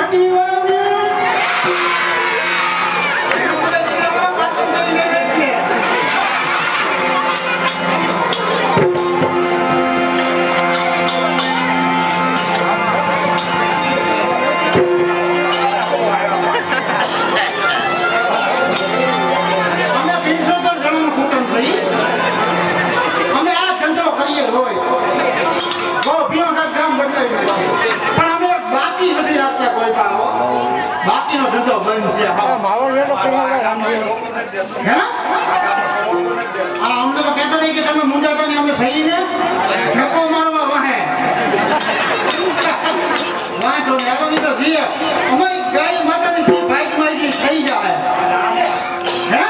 ઘાટી વાળા બાકીનો ધંધો બંધ છે. મારો વેલો હે અમને તો કહેતા નહીં કે તમે મુંજાતા ને અમે સહી ને ઠેકો મારવા વાહે વાંચો ને એનો તો જીએ અમારી ગાય માતાની બાઈક મારી થઈ જાય. હે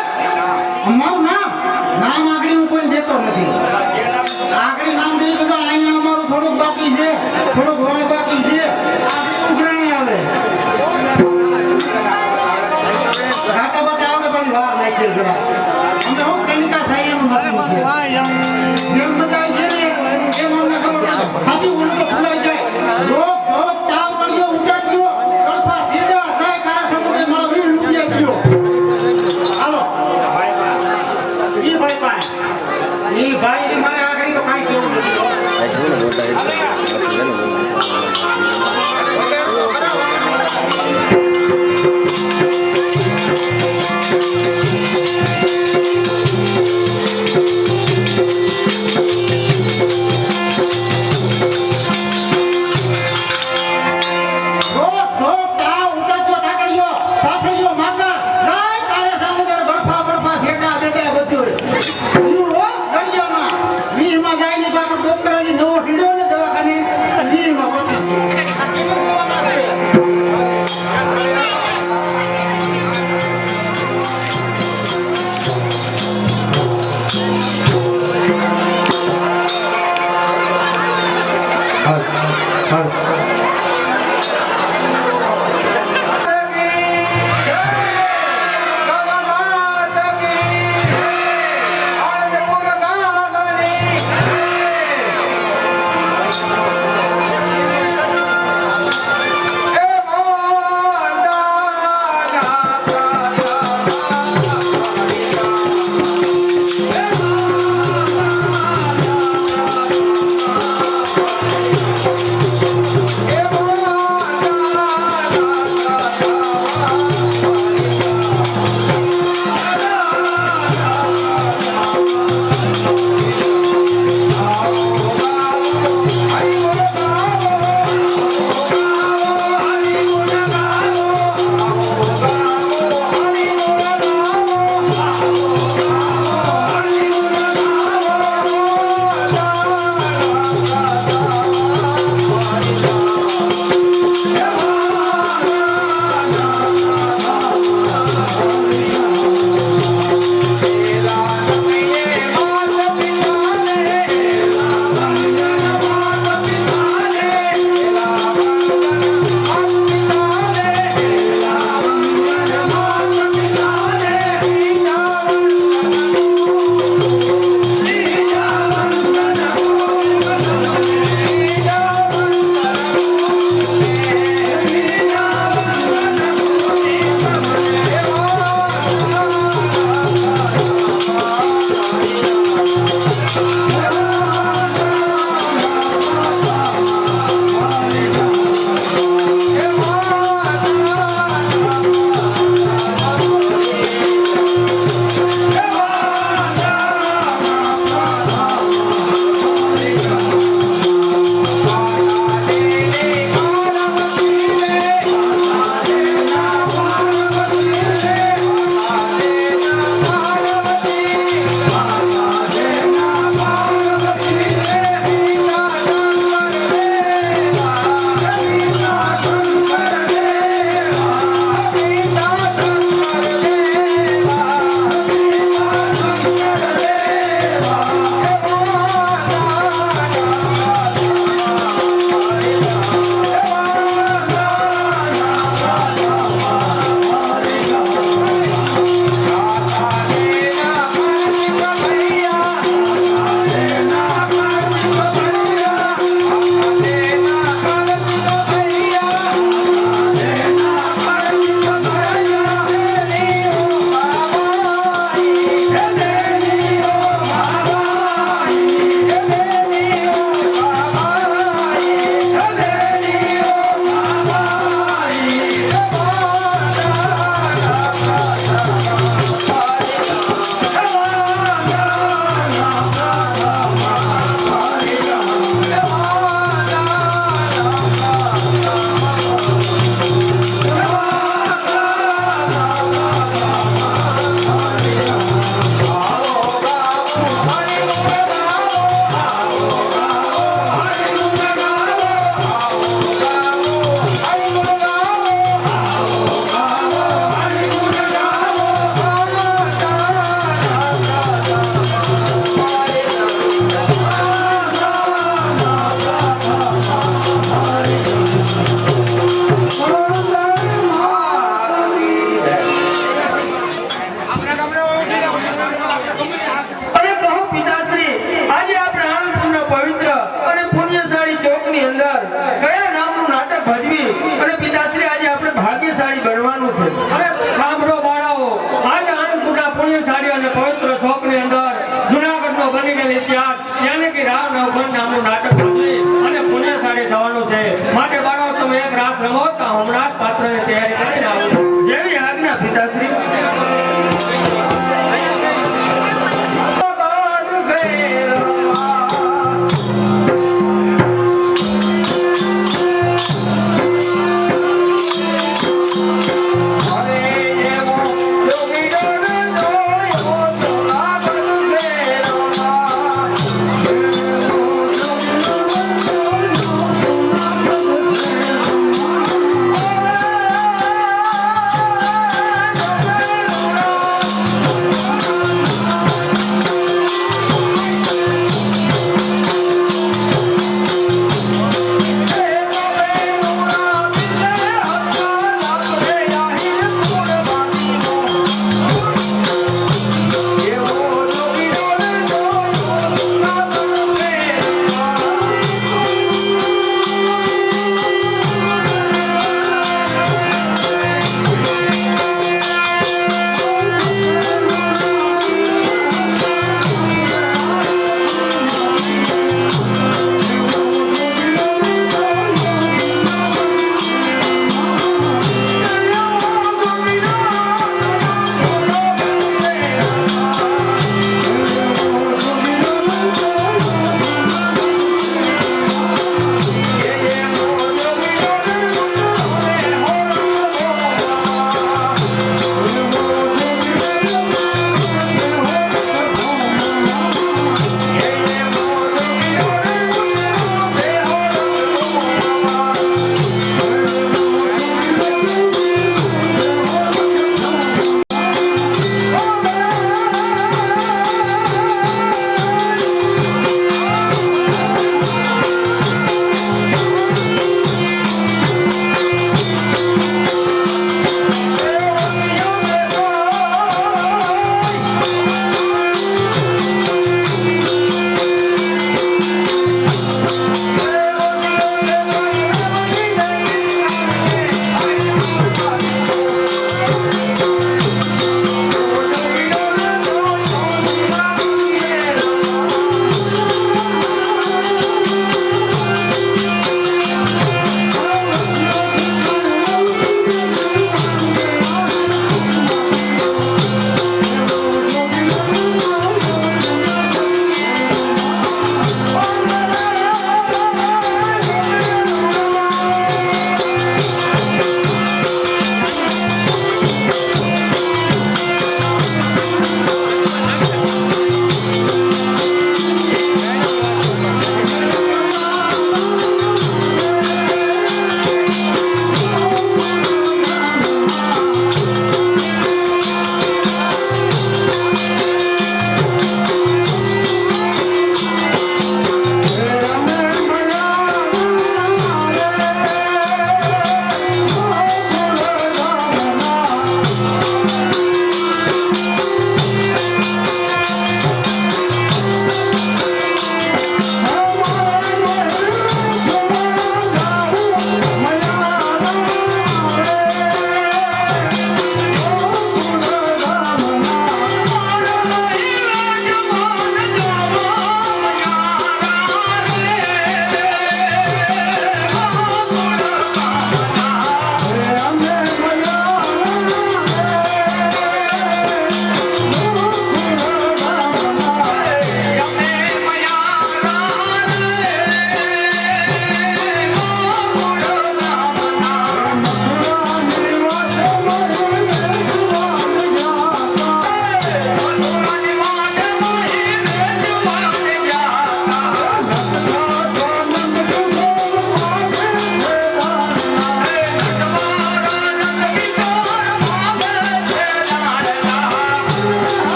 અમારું નામ આગળનું કોઈ દેતો નથી. આગળ નામ દઈ તો અહીંયા અમારું થોડુંક બાકી છે, થોડુંક વાહ બાકી છે. આગળ ઉઘરાણી આવે ઘાટા બાટા આવડે પણ વાર નાખીએ જરા. અમને હું કનિકા સાઈનું મશીન છે. જેમ મજા આવી છે ને એમ અમને ખબર હાસી ઓલું તો ફૂલાઈ જાય. રોગ તાવ કર્યો ઉટાડ્યો કળફા સીધા જાય કારા સમુદ્રે મારો 20 રૂપિયા થયો. હાલો ઈ ભાઈ પાસે ઈ ભાઈ ની મારે આગળ તો કાઈ કેવું નથી.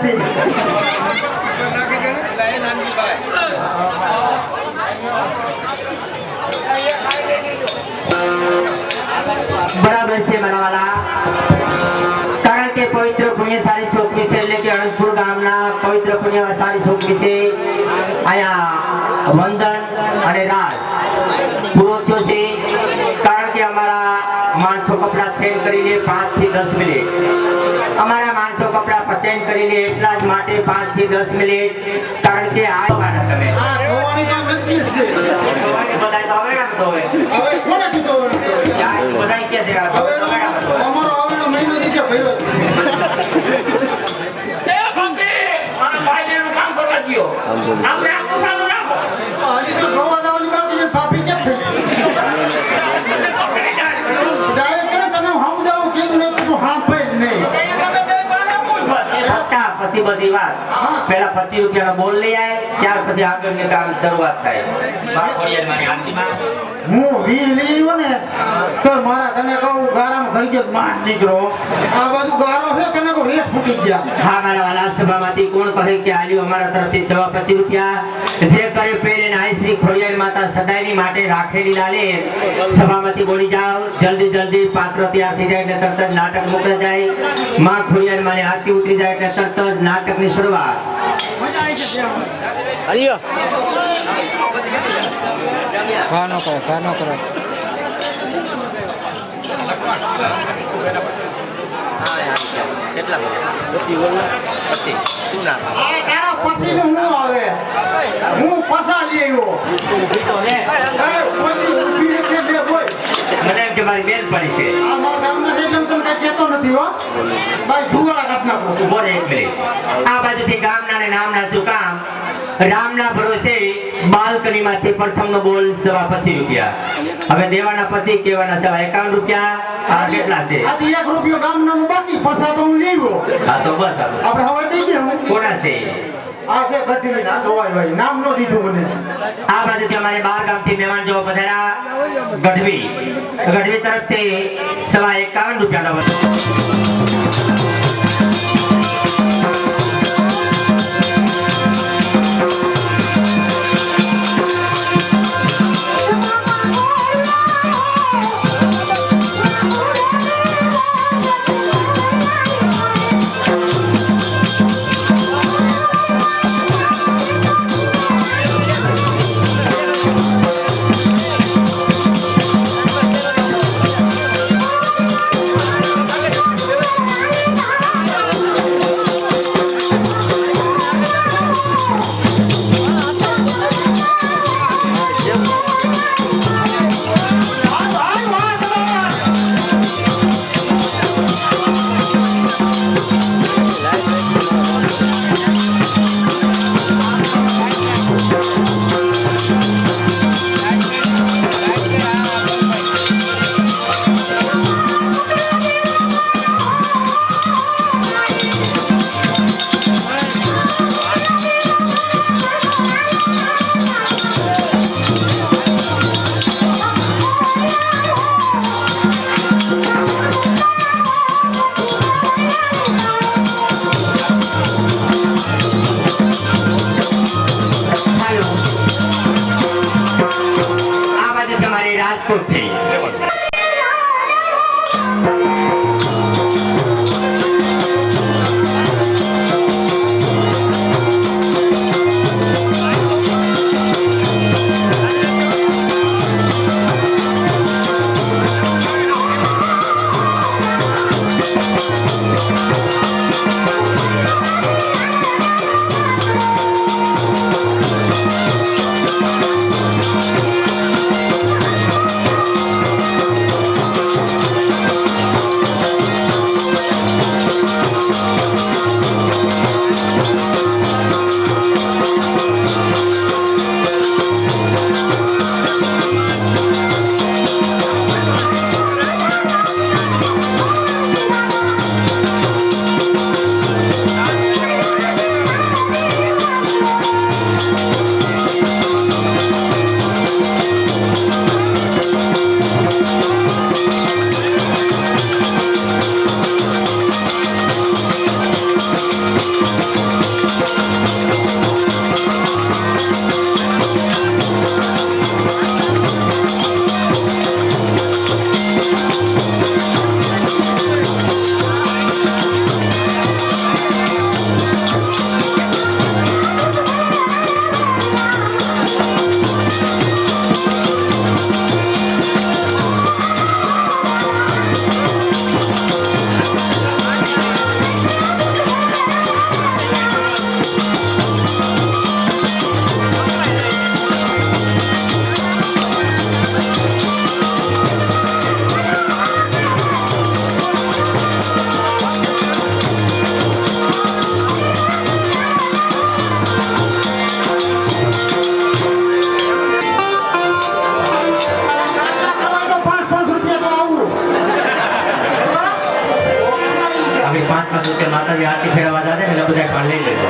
નથી. બરાબર છે મારા વાલા, કારણ કે પવિત્ર પુણ્યશાળી છોકરી છે, એટલે કે અનંતપુર ગામના પવિત્ર પુણ્યશાળી છોકરી છે. અહીંયા વંદન અને રાસ પૂરો થયો છે, કારણ કે અમારા માણસો કપડા ચેન્જ કરીને 5 થી 10 મિનિટ, અમારા માણસો કપડા ચેન્જ કરીને એટલા જ માટે 5 થી 10 મિનિટ, કારણ કે આ તમે આ ધોવાની તો નથી છે. બધાય તો હવે ના ધોવે, હવે કોને કીધું હવે? બધાય કે છે આ ધોવે તો હવે ના ધોવે. અમારો આવડો મહિનો થી કે ભર્યો જ નથી. એ ફંકી મારા ભાઈનું કામ કરવા ગયો. આપણે આ પોસાનો રાખો. હજી તો જોવા જવાની બાકી છે. પાપી કેમ થઈ? ડાયરેક્ટ કરે તને સમજાવું કીધું ને તું હા ભાઈ નહીં. પછી બધી વાત પેલા 25 રૂપિયાનો બોલ લઈ આય, ત્યાર પછી આગળની કામ શરૂઆત થાય. હું વી લીવો ને તો મારા તને કહું ગારામાં ઘર ગયો માર નીકળો. આ બાજુ ગારો છે તને કહું રેસ ફૂટી ગયા. હા મારા વાલા, સભામાંથી કોણ કહે કે આલ્યું અમારા તરફથી 25 રૂપિયા જે કરે પેલે નાઈ શ્રી ખોડિયાર માતા સદાયની માટે રાખેલી લાલે. સભામાંથી બોલી જાઓ, જલ્દી જલ્દી પાત્ર તૈયાર થઈ જાય એટલે તરત જ નાટક મોકલા જાય. માં ખોડિયાર માની આરતી ઉતરી જાય એટલે તરત જ નાટકની શરૂઆત. ખાનો કરો આ તારા પછીનું હું આવે હું પસા લઈ આવ્યો. એ કોઈ ઊભી રીતે લે બોય. મને એમ કે મારી બેન પડી છે. આ મારા ગામના છે એટલે હું તને કઈ કહેતો નથી હો. ભાઈ ધુવાળા કાઢ નાખો. ઉભો રહે એક મિનિટ. આ બાજુથી ગામના ને નામના શું કામ? રામના ભરોસે બાલ્કનીમાંથી પ્રથમનો બોલ 25 રૂપિયા. હવે દેવાના પછી કહેવાના 51 રૂપિયા. આ કેટલા છે? આ 1 રૂપિયો ગામનાનું બાકી પસા તો હું લઈ આવ્યો. હા તો બસ હવે આપણે હવે દઈ દે. કોના છે? આ છે ગઢવી ના જોવાય ભાઈ નામ નો દીધું મને. આ બાજુથી અમારે 12 ગામથી મહેમાન જો પધાર્યા. ગઢવી તરફથી 51 રૂપિયાનો બોલ. કે માતાજી આરતી ફેરવા જાતે એટલે બધા ખાણ લઈ લેજો.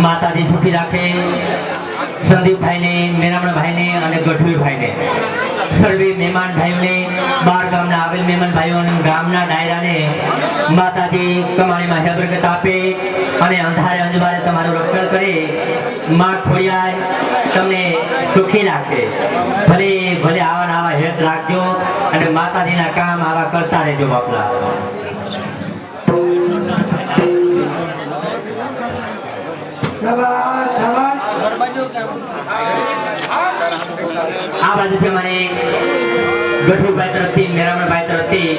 માતાજી સુખી રાખે. સંદીપભાઈને, મેરામણભાઈને અને ગઢવીભાઈને, સર્વે મહેમાન ભાઈઓને, બાર ગામના આવેલ મહેમાન ભાઈઓ અને ગામના ડાયરાને માતાજી કમાણીમાં બરકત આપે અને અંધારે અંજવારે તમારું રક્ષણ કરે. માં ખોડિયાર તમને સુખી રાખે. ભલે ભલે આવા ને આવા હેત રાખજો અને માતાજીના કામ આવા કરતા રહેજો બાપલા. આ બાજુથી મને ગઠુભાઈ તરફથી, મેરામણભાઈ તરફથી,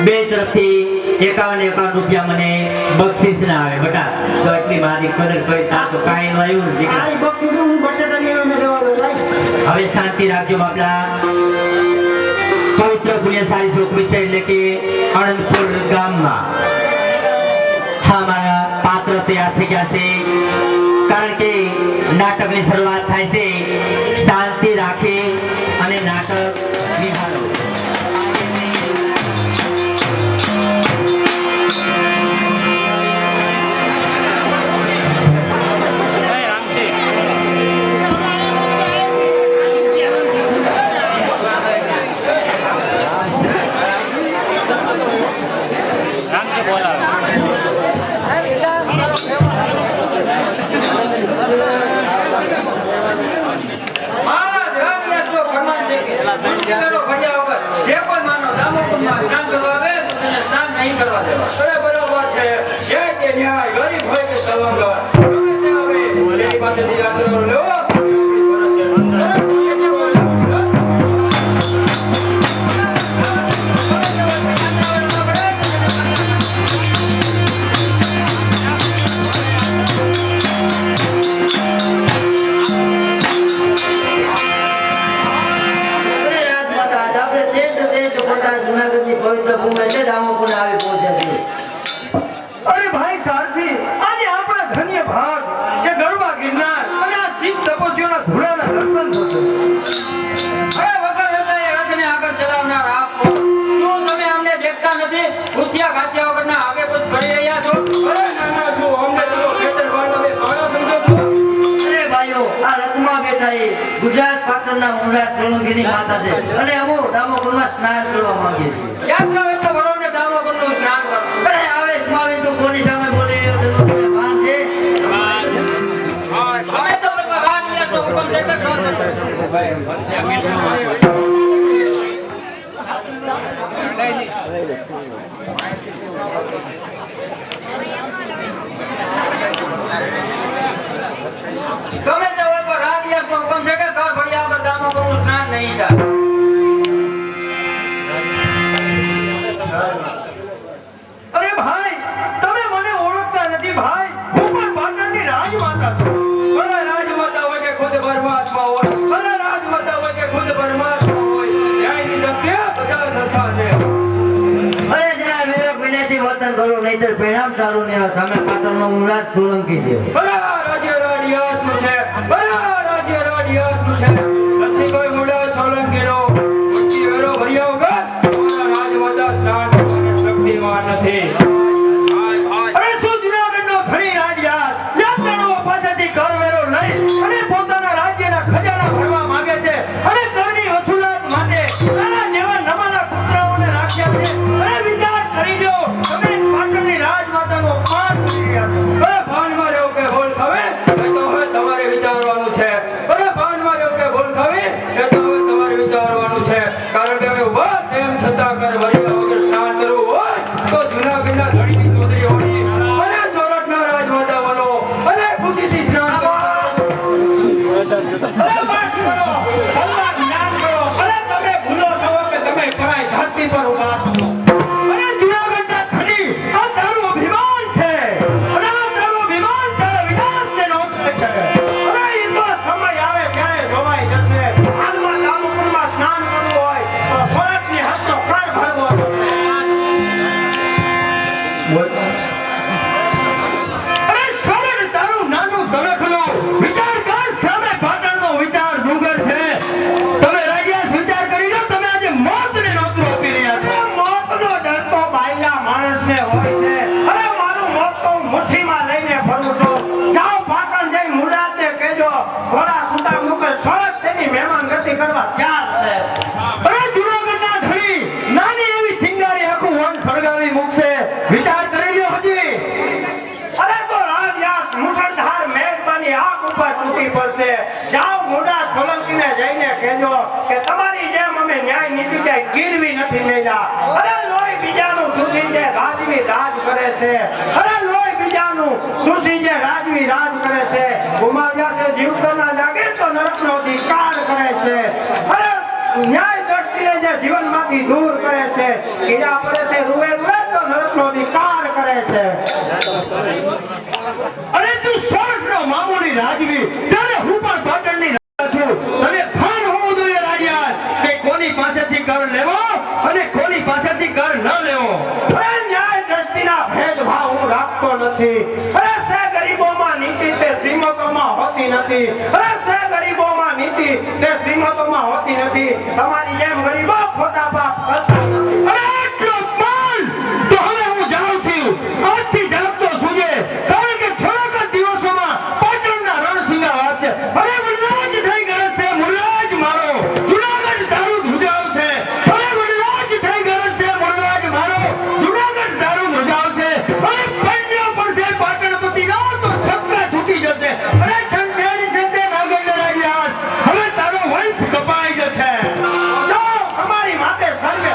બે તરફથી 51 રૂપિયા મને બક્ષિસ ના આવે બેટા. તો એટલી મારી કદર કરી તા તો કાંઈ ન આવ્યું ને દીકરા. હવે શાંતિ રાખજો બાપલા. પવિત્ર પુણ્યશાળી સુખવી છે એટલે કે આણંદપુર ગામમાં હા મારા પાત્ર તૈયાર થઈ ગયા છે. કારણ કે નાટકની શરૂઆત થાય છે. શાંતિ રાખી અને નાટક નિહાળો. નથી કરવા દેવા. અરે બરાબર છે ન્યાય તે ન્યાય ગરીબ હોય કે સલંગર ગમે તે આવે એની પાસેથી યાત્રાઓ લેવો જૂનાગઢની પવિત્ર ભૂમિ એટલે દામોકુંડ આવી પહોંચ્યા છે. અરે ભાઈ સારથી આજે આપણા ધન્ય ભાગ કે ગરબા ગિરનાર અને આ શીખ તપસ્વીઓના ધૂળાના દર્શન થશે. અરે વગર હતા એ રથને આગળ ચલાવનાર આપ શું તમે અમને દેખતા નથી? પૂછ્યા ગાંઠિયા વગરના આગે કુછ કરી રહ્યા છો? અરે નાના છો અમને તો ખેતર બાંધવા પાણા સમજો છો અરે ભાઈઓ આ રથમાં બેઠા એ ગુજરાત પાટણના મુંડા સોલંકીની માતા છે અને અમો દામોકુંડમાં સ્નાન કરવા માંગીએ છીએ. યાત્રા હોય તો ભરો ને દામોકુંડનું સ્નાન કરો. અરે આવેશમાં આવીને તો કોની સામે બોલી રહ્યો તેનો તમને ભાન છે? અમે તો ભગવાન યશનો હુકમ છે કે કરો. ગમે તે હોય પણ રાડિયાસનો હુકમ છે કે ઘર ભર્યા વગર દામોકુંડનું સ્નાન નહીં થાય. અરે ભાઈ તમે મને ઓળખતા નથી ભાઈ હું પણ પાટણની રાજમાતા છું. ભલે રાજમાતા હોય કે ખુદ પરમાત્મા હોય ભલે રાજમાતા હોય કે ખુદ પરમાત્મા હોય ન્યાયની દ્રષ્ટિએ બધા સરખા છે અરે જરા વિવેક વિનયથી વર્તન કરો નહીંતર પરિણામ સારું નહીં આવે. સામે પાટણનો મુંડા સોલંકી છે. ભલા રાજ્ય રાડિયાસનું છે ભલા રાજ્ય રાડિયાસનું છે નથી કોઈ મુડા સોલંકીનો ઊંચી વેરો ભર્યા વગર તમારા રાજમાતા સ્નાન કરવાની શક્તિમાન નથી અરે શું જૂનાગઢનો ધણી રાડિયાસ યાત્રાળુઓ પાસેથી કરવેરો લઈ અને પોતાના રાજ્યના ખજાના ભરવા માંગે છે અને કરની વસૂલાત માટે તારા જેવા નમાના પુત્રોને રાખ્યા છે. અરે વિચાર કરી લો તમે પાટણની રાજમાતાનો અપમાન કરી રહ્યા છો. અરે ભાનમાં રહેવું કે ભૂલ ખાવે એ તો હવે તમારે વિચારવાનું છે અરે ભાનમાં રહેવું કે ભૂલ ખાવી એ તો હવે તમારે વિચારવાનું છે કારણ કે હવે ઉભા તેમ છતાં કર ભર્યા વગર સ્નાન કરવું હોય તો જૂનાગઢના ધણીની ચોતરી હોવી અને સોરઠના રાજમાતા બનો અને ખુશીથી સ્નાન કરો અરે બસ કરો ભગવાન જ્ઞાન કરો. અરે તમે ભૂલો છો કે તમે પરાઈ ધરતી પર ઉભા છો. અરે જૂનાગઢના ધણી આ તારું અભિમાન છે અને આ તારું અભિમાન તારા વિનાશને નોંધે છે. અરે એ તો સમય આવે ત્યારે જોવાઈ જશે. હાલમાં દામોકુંડમાં સ્નાન કરવું હોય તો સોરઠની હદનો કર ભરવો પડશે. અરે સોરઠ તારું નાનું તણખલું વિચાર કર સામે પાટણનો વિચાર ડુંગર છે. તમે રાડિયાસ વિચાર કરી લો તમે આજે મોતને નોતરું આપી રહ્યા છો. મોતનો ડર તો બાયલા માણસને હોય છે. અરે મારું મોત તો હું મુઠ્ઠીમાં લઈને ફરું છું. જાઓ પાટણ જઈ મુરાદને કહેજો ઘોડા સુતા મૂકે સોરઠ તેની મહેમાનગતિ કરવા તૈયાર છે. અરે જૂનાગઢના ધણી નાની એવી ચિંગારી આખું વન સળગાવી મૂકશે. વિચાર કરી લો હજી. અરે તો રાડિયાસ મુસળધાર મહેરબાની આગ ઉપર તૂટી પડશે. જાઓ મોડા સોલંકીને જઈને કહેજો કે તમારી જેમ અમે ન્યાય નીતિ ક્યાંય ગીરવી નથી મેલ્યા. અરે લોહી બીજાનું સુસી જે રાજવી રાજ કરે છે. અરે લોહી બીજાનું સુસી જે રાજવી રાજ કરે છે. ગુમાવ્યા છે જીવ તો ના જાગે તો નરકનો ધિક્કાર કરે છે. અરે ન્યાય દ્રષ્ટિને જે જીવનમાંથી દૂર કરે છે કીડા પડે છે રૂએ રૂએ તો નરકનો ધિક્કાર કરે છે. અરે તું સોરઠનો મામૂલી રાજવી ત્યારે હું પણ પાટણની રાજા છું. તને ભાન હોવું જોઈએ રાડિયાસ કે કોની પાસેથી કર લેવો અને કોની પાસેથી કર ન લેવો. અરે ન્યાય દ્રષ્ટિના ભેદભાવ હું રાખતો નથી. અરે સે ગરીબોમાં નીતિ તે શ્રીમતોમાં હોતી નથી. અરે સે ગરીબોમાં નીતિ તે શ્રીમતોમાં હોતી નથી. તમારી જેમ ગરીબો ખોટા પાપ કરતા નથી. અરે આટલો અપમાન તો હવે હું જાઉં છું. આજથી જાગતો સૂજે કારણ કે થોડાક જ દિવસોમાં પાટણના રણસિંગા વાત છે. અરે વનરાજ થઈ ગયો છે મુરરાજ મારો જૂનાગઢ તારું ધ્રુજાવ છે. અરે વનરાજ થઈ ગયો છે મુરરાજ મારો જૂનાગઢ તારું ધ્રુજાવ છે. અરે પંડ્યો પડશે પાટણપતિનો તો છક્કા છૂટી જશે. અરે ઠંઠેરી છે તે નાગર રાડિયાસ હવે તારો વંશ કપાઈ જશે. જો અમારી માતે સર્વે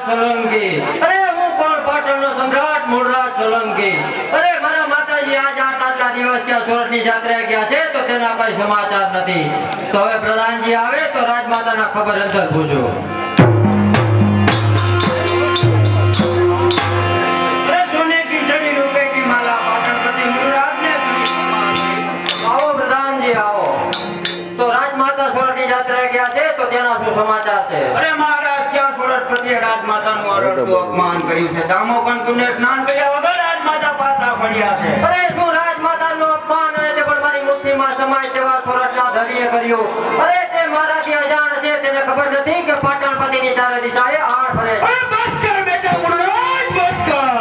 સોલંકી. અરે હું કોણ પાટણનો સમ્રાટ મૂળરાજ સોલંકી. અરે મારા માતાજી આજ આટલા દિવસ ત્યાં સોરઠની જાત્રાએ ગયા છે તો તેના કઈ સમાચાર નથી. તો હવે પ્રધાનજી આવે તો રાજમાતાના ખબર અંતર પૂછો. અરે સોને કી સડી રૂપે કી માલા પાટણપતિ મુરરાજને આવો પ્રધાનજી આવો. તો રાજમાતા સોરઠની જાત્રાએ ગયા છે તો તેના શું સમાચાર છે? અરે મહારાજ ત્યાં સોરઠપતિએ રાજમાતાનું અરડતું અપમાન કર્યું છે. દામોકન કુંડે સ્નાન કર્યા વગર રાજમાતા પાછા ફર્યા છે. અરે શું રાજમાતાનું અપમાન અને તે પણ મારી મુઠ્ઠીમાં સમાય તેવા સોરઠના ધણીએ કર્યું. અરે તે મારાથી અજાણ છે, તેને ખબર નથી કે પાટણપતિની ચારે દિશાએ આણ ફરે છે. અરે બસ કર બેટા મુરરાજ, બસ કર.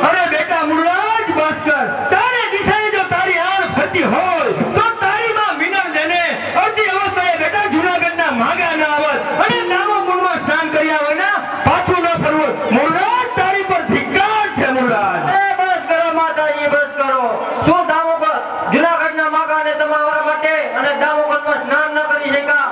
અરે બેટા મુરરાજ, બસ કર. તારે દિશાએ જો તારી આણ ફરતી હોય તો તારી માં વિનર દેને અડધી અવસ્થાએ બેટા જૂનાગઢના માગા ના આવત અને દામોકુંડમાં સ્નાન કર્યા વિના પાછું ન ફરવું. મુરરાજ, તારી પર ધિક્કાર છે મુરરાજ. અરે બસ કરો માતાજી, બસ કરો. શું દામોકર જૂનાગઢના માગાને તમારા માટે અને દામોકરમાં સ્નાન ન કરી શક્યા?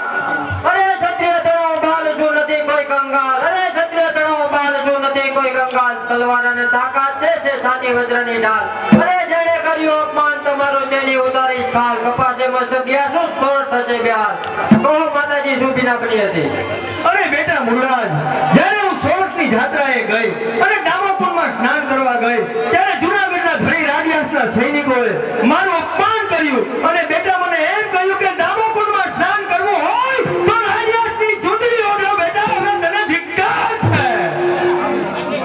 અરે ક્ષત્રિય તણો બાલ શું નથી કોઈ કંગાલ. અરે ક્ષત્રિય તણો બાલ શું નથી કોઈ કંગાલ. તલવાર અને તાકાત છે સાચી વજ્રની ઢાલ. અરે જેણે કર્યું અપમાન તમારું તેની ઉતારીશ ખાલ. કપાસે મસ્તક ગયા શું સોરઠ થશે બેહાલ. કહો માતાજી શું બીના બની હતી? અરે બેટા મુરરાજ, જ્યારે હું સોરઠની જાત્રાએ ગઈ અને દામોકુંડમાં સ્નાન કરવા ગઈ ત્યારે જૂનાગઢના ધણી રાજ્યાસના સૈનિકોએ મારું અપમાન કર્યું અને બેટા મને એમ કહ્યું કે દામોકુંડમાં સ્નાન કરવું હોય તો રાજ્યાસની ચૂંટણી ઓઢો બેટા, હવે તને ધિક્કાર છે.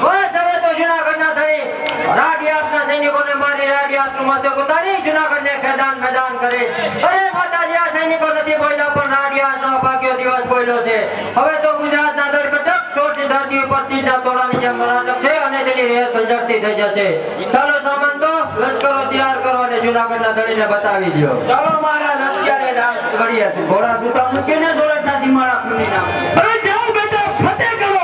બસ હવે તો જૂનાગઢના ધણી રાજ્યાસના સૈનિકોને મારી રાજ્યાસનું મસ્તક ઉતારી જૂનાગઢને ખેદાન મેદાન કરે. અરે માતાજી, આ સૈનિકો નથી બોલ્યા પણ રાજ્યાસનો અભાગ્યો દિવસ બોલ્યો છે. હવે તો ગુજરાતના દરકટક સોરઠની ધરતી ઉપર તીરના તોડાની જેમ મરાટક છે અને તેની રેત ઝડપથી થઈ જશે. ચાલો સામંતો, લશ્કરો તૈયાર કરો અને જૂનાગઢના ધણીને બતાવી દો. ચાલો મહારાજ અત્યારે જ આ ઘડીએ છે. ઘોડા છૂટા મૂકીને સોરઠના સીમાડા ખુલી નાખો. અરે જાઓ બેટા, ફતેહ કરો.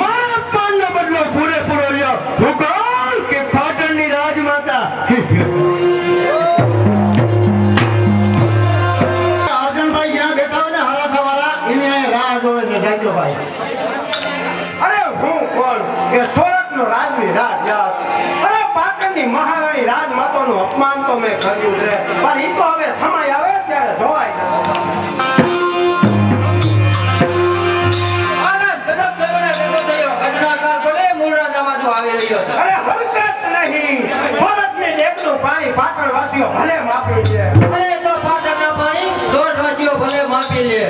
મારા અપમાનનો બદલો પૂરેપૂરો લ્યો. હું કહું કે પાટણની રાજમાતા અર્જુનભાઈ જ્યાં બેઠા હોય ને હરાથાવાળા એની અહીંયા રાહ જોવે છે. જાજો ભાઈ. અરે હું કોણ કે સોરઠનો રાજવી રાજ્યાસ અરે પાટણની મહારાણી રાજમાતાનું અપમાન તો મેં કર્યું છે પણ ઈ તો હવે સમય આવે ત્યારે જોવાય જશે. મહારાજ ગજબ થયો ને ગજબ થયો. ઘટનાકાર ભલે મૂળરાજામાં જો આવી રહ્યો છે. અરે હરકત નહીં. સોરઠની ડેકનું પાણી પાટણવાસીઓ ભલે માપી છે. અરે તો પાટણના પાણી સોરઠવાસીઓ ભલે માપી લે.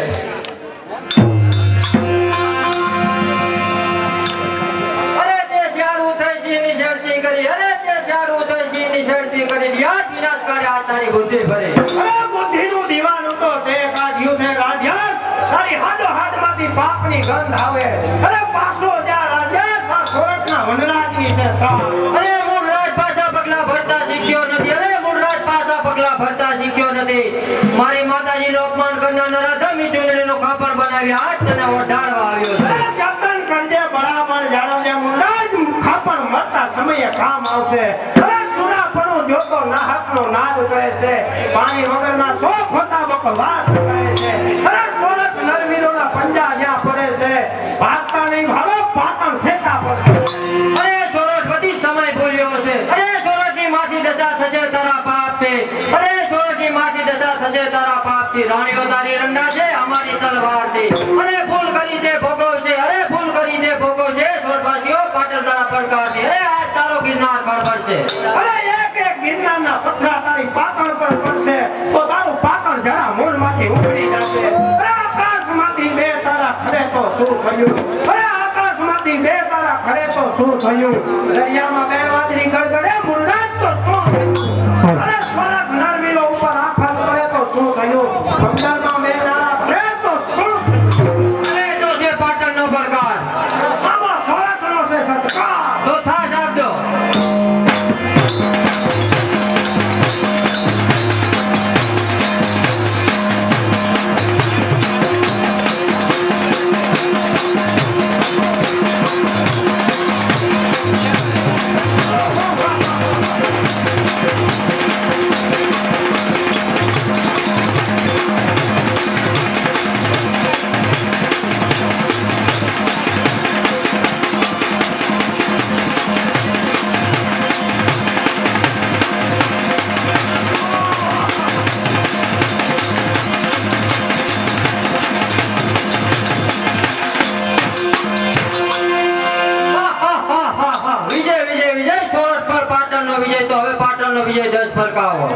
અરે તે શ્યાળું થઈ સિંહની છેડતી કરી. અરે તે શ્યાળું થઈ સિંહની છેડતી કરી. યાદ વિનાશ કાઢે આ તારી બુદ્ધિ ભરે. અરે બુદ્ધિનું દીવાનું તો તે કાઢ્યું છે રાજ્યાસ. તારી હાડો હાડમાંથી પાપની ગંધ આવે. અરે પાછો જા રાજ્યાસ, આ સોરઠના વનરાજની છે ત્રાણ. અરે મૂળરાજ પાછા પગલા ભરતા શીખ્યો નથી. અરે મૂળરાજ પાછા પગલા ભરતા શીખ્યો નથી. મારી માતાજીનું અપમાન કરનાર નરાધમી ચૂંદડીનું કાપડ બનાવી આજ તને ઓઢાડવા આવ્યો છે. અરે જતન કરજે, બરાબર જાળવજે મુરરાજ. ખાપણ મરતા સમયે કામ આવશે. અરે સુરાપણું જોતો નાહકનો નાદ કરે છે. પાણી વગરના સો ખોટા બકવાસ કરે છે. અરે સોરઠ નરવીરોના પંજા જ્યાં પડે છે ભાગતા નહીં ભાગો, પાટણ સેતા પડશે. અરે સોરઠપતિ સમય ભૂલ્યો છે. અરે સોરઠની માટી દશા થશે તારા પાપથી. અરે સોરઠની માટી દશા થશે તારા પાપથી. રાણીઓ તારી રંડા છે અમારી તલવારથી. અરે ભૂલ કરી દે ભોગવશે. અરે ભૂલ કરી દે ભોગવશે. સોરઠવાસીઓ પાટણ તારા પડકારથી. અરે આજ તારો ગિરનાર પડશે. અરે એક એક ગિરનારના પથરા તારી પાટણ પર પડશે તો તારું પાટણ જરા મૂળમાંથી ઉખડી જશે. અરે આકાશમાંથી બે તારા ખરે તો શું થયું? અરે આકાશમાંથી બે તારા ખરે તો શું થયું? દરિયામાં બે વાદળી ગડગડે મૂળરાજ તો શું થયું? અરે સોરઠ નરવીરો ઉપર આફત પડે તો શું થયું? પંદરમાં બે તારા ખરે તો શું થયું? અરે તો છે પાટણનો પડકાર. સામો સોરઠનો છે સત્કાર. તો થાશ આપજો. વિજય ધ્વજ ફરકાવો.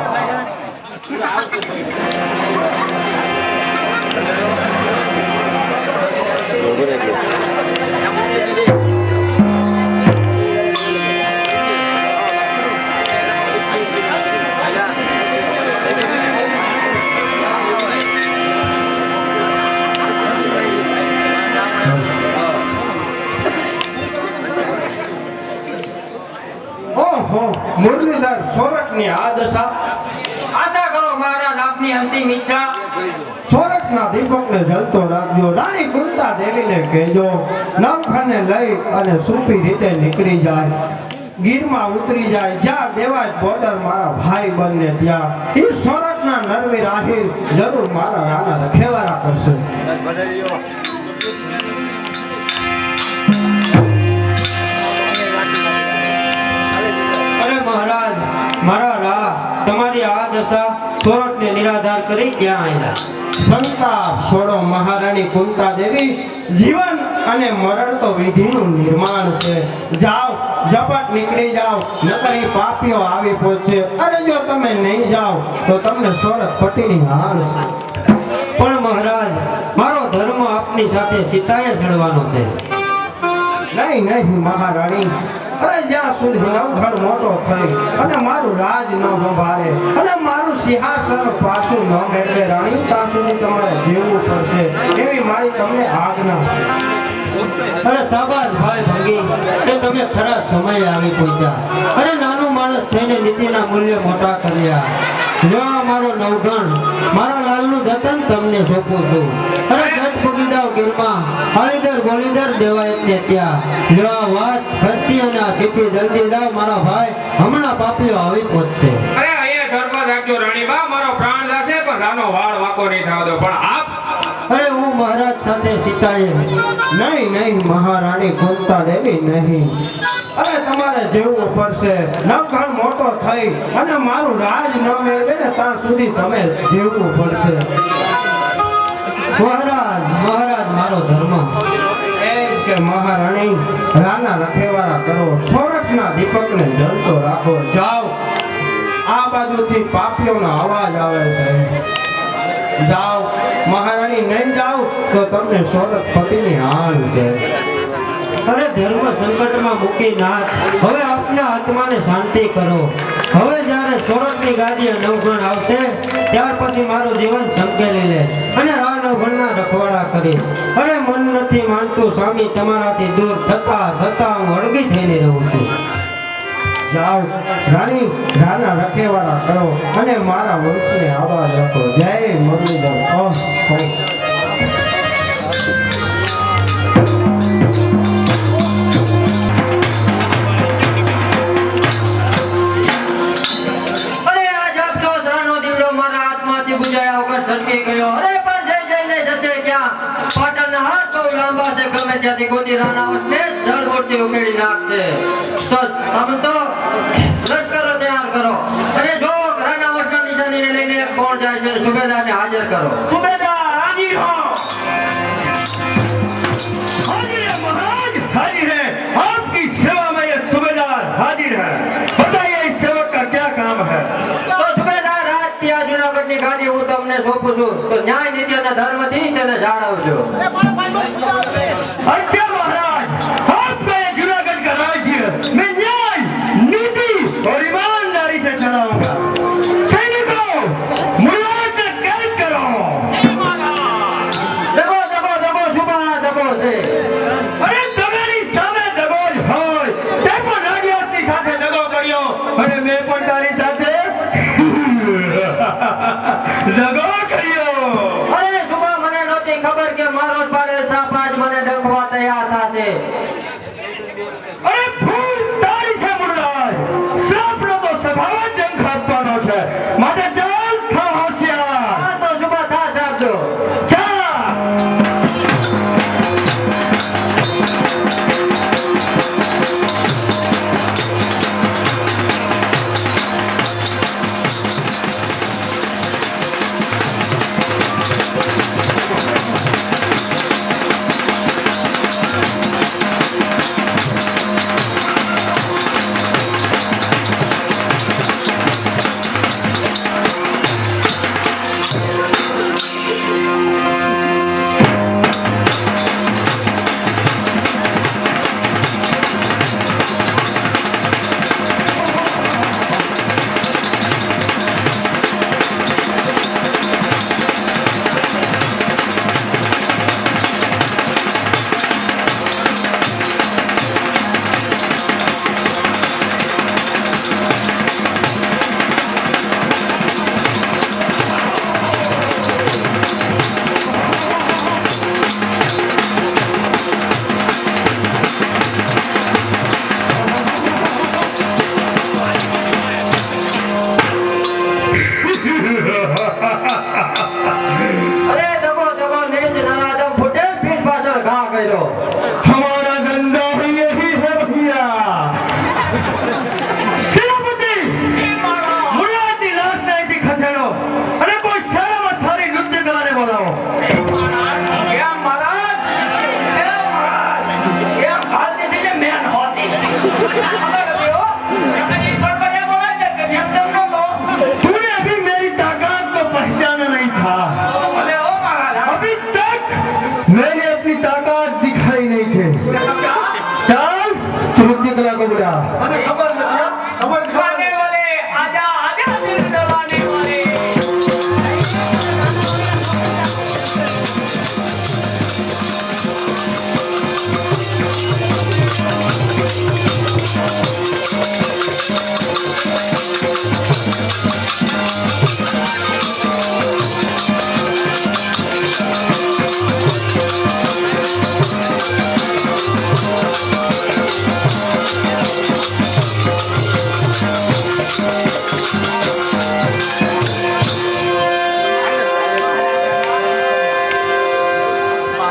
ઓહો મુરલીધર સોરઠની આ દશા. આશા કરો મહારાજ આપની અંતિમ ઈચ્છા. સોરઠના દીપકને જલતો રાખજો. રાણી કુંતા દેવીને કહેજો નવખાને લઈ અને સૂપી રીતે નીકળી જાય, ગીરમાં ઉતરી જાય, જ્યાં દેવાજ બોર્ડર મારા ભાઈ બંને ત્યાં. એ સોરઠના નરવીર આહિર જરૂર મારા રાણા રખેવાળા કરશે. અરે મહારાજ, મારા રા તમારી આ દશા સોરઠને નિરાધાર કરી ક્યાં આવ્યા? સંતાપ છોડો મહારાણી કુંતા દેવી, જીવન અને મરણ તો વિધિનું નિર્માણ છે. જાઓ, ઝપટ નીકળી જાઓ, નકરી પાપીઓ આવી પહોંચશે. અરે જો તમે નહીં જાઓ તો તમને સોરઠ પટીની હાલ છે. પણ મહારાજ, મારો ધર્મ આપની સાથે સીતાએ ચડવાનો છે. નહીં નહીં મહારાણી, અરે જ્યાં સુધી નવઘણ મોટો થઈ અને મારું રાજ ન સંભાળે અને મારું સિંહાસન પાછું ન મેળવે રાણી, ત્યાં સુધી તમારે જીવવું પડશે એવી મારી તમને આજ્ઞા. અરે શાબાશ ભાઈ ભંગી, કે તમે ખરા સમયે આવી પહોંચ્યા. અરે નાનું માણસ થઈને નીતિના મૂલ્ય મોટા કર્યા. જો આ મારો નવઘણ, મારા લાલનું જતન તમને સોંપું છું. અરે જટ પગી જાઓ ગીરમાં, હાલીદર ગોલીદર દેવાય ને ત્યાં. જો આ વાત ખસી અને આ ચિઠ્ઠી જલ્દી જાઓ મારા ભાઈ, હમણાં પાપીઓ આવી પહોંચશે. અરે અહીંયા ધર્મ રાખજો રાણીબા, મારો પ્રાણ જાશે પણ નાનો વાળ વાકો નહીં થવા દો. પણ આપ અરે હું મહારાજ સાથે સીતાએ નહીં નહીં મહારાણી કુંતા દેવી નહીં. અરે તમારે જીવવું પડશે. નવઘણ મોટો થઈ અને મારું રાજ ન મેળવે ને ત્યાં સુધી તમે જીવવું પડશે. મહારાજ મહારાજ, મારો ધર્મ એ જ કે મહારાણી રાના રખેવાળા કરો, સોરઠના દીપકને જલતો રાખો. જાઓ, આ બાજુથી પાપીઓનો અવાજ આવે છે. જાઓ મહારાણી, નહીં જાઓ તો તમને સોરઠ પતિની હાલ છે. અરે ધર્મ સંકટમાં મૂકી નાથ, હવે આપના આત્માને શાંતિ કરો. હવે જ્યારે સોરઠની ગાદીએ નવઘણ આવશે ત્યાર પછી મારું જીવન સંકેલી લે અને રા નવઘણના રખવાડા કરીશ. અરે મન નથી માનતું સ્વામી, તમારાથી દૂર થતા થતા હું અળગી થઈને રહું છું. જાઓ રાણી, રાના રખેવાળા કરો અને મારા વંશને આવાજ રાખો. જય મુરલીધર. ગુજાયા વગર સરકી ગયો. અરે પણ જઈ જઈને જશે ક્યાં? પાટણના હાથ બહુ લાંબા છે, ગમે ત્યાંથી ગોતી રાણાવતને જળબોટી ઉકેડી નાખશે. તો તમે તો લશ્કરો તૈયાર કરો અને જો રાણાવતના નિશાનીને લઈને કોણ જાય છે સુબેદારને હાજર કરો. સુબેદાર હાજર હો. हाजिर है महाराज, हाजिर है. आपकी सेवा में ये सूबेदार हाजिर है. बताइए इस सेवक का क्या काम है? તો સુબેદાર આજ ત્યાં જૂનાગઢની ગાદી હું તમને સોંપું છું, તો ન્યાય નીતિ અને ધર્મથી તેને જાળવજો. अच्छा महाराज, आपका ये जूनागढ़ का राज्य मैं न्याय, नीति और ईमानदारी से चलाऊंगा. सैनिकों, मुलाकात कैद करो. દગો દગો દગો સુબા દગો છે. અરે તમારી સામે દગો જ હોય, તે પણ રાડિયાતની સાથે દગો કર્યો અને મેં પણ તારી સાથે દગો કર્યો. અરે સુબા, મને નહોતી ખબર કે મારો જ પાડે સાપ આજ મને ડંખવા તૈયાર થશે. અરે ભૂલ તારી છે મુરલાજ, સાપનો તો સ્વભાવ જ ડંખ આપવાનો છે, માટે ચાલ થા હોશિયાર. આ તો સુબા થા સાબજો. અરે દગો દગો નીચ નરાધમ ફૂટે પીઠ પાછળ ઘા કર્યો हमारा धंधा ही यही है भैया सेनापति मुरादी लाश नहीं थी खसेड़ो अरे कोई सारा में सारी नृत्य कलाने बोलाओ तूने अभी मेरी ताकत को पहचाना नहीं था अभी तक मैंने अपनी ताकत दिखाई नहीं थे चल नृत्य कला को बुला મને ખબર નથી હો. ખબર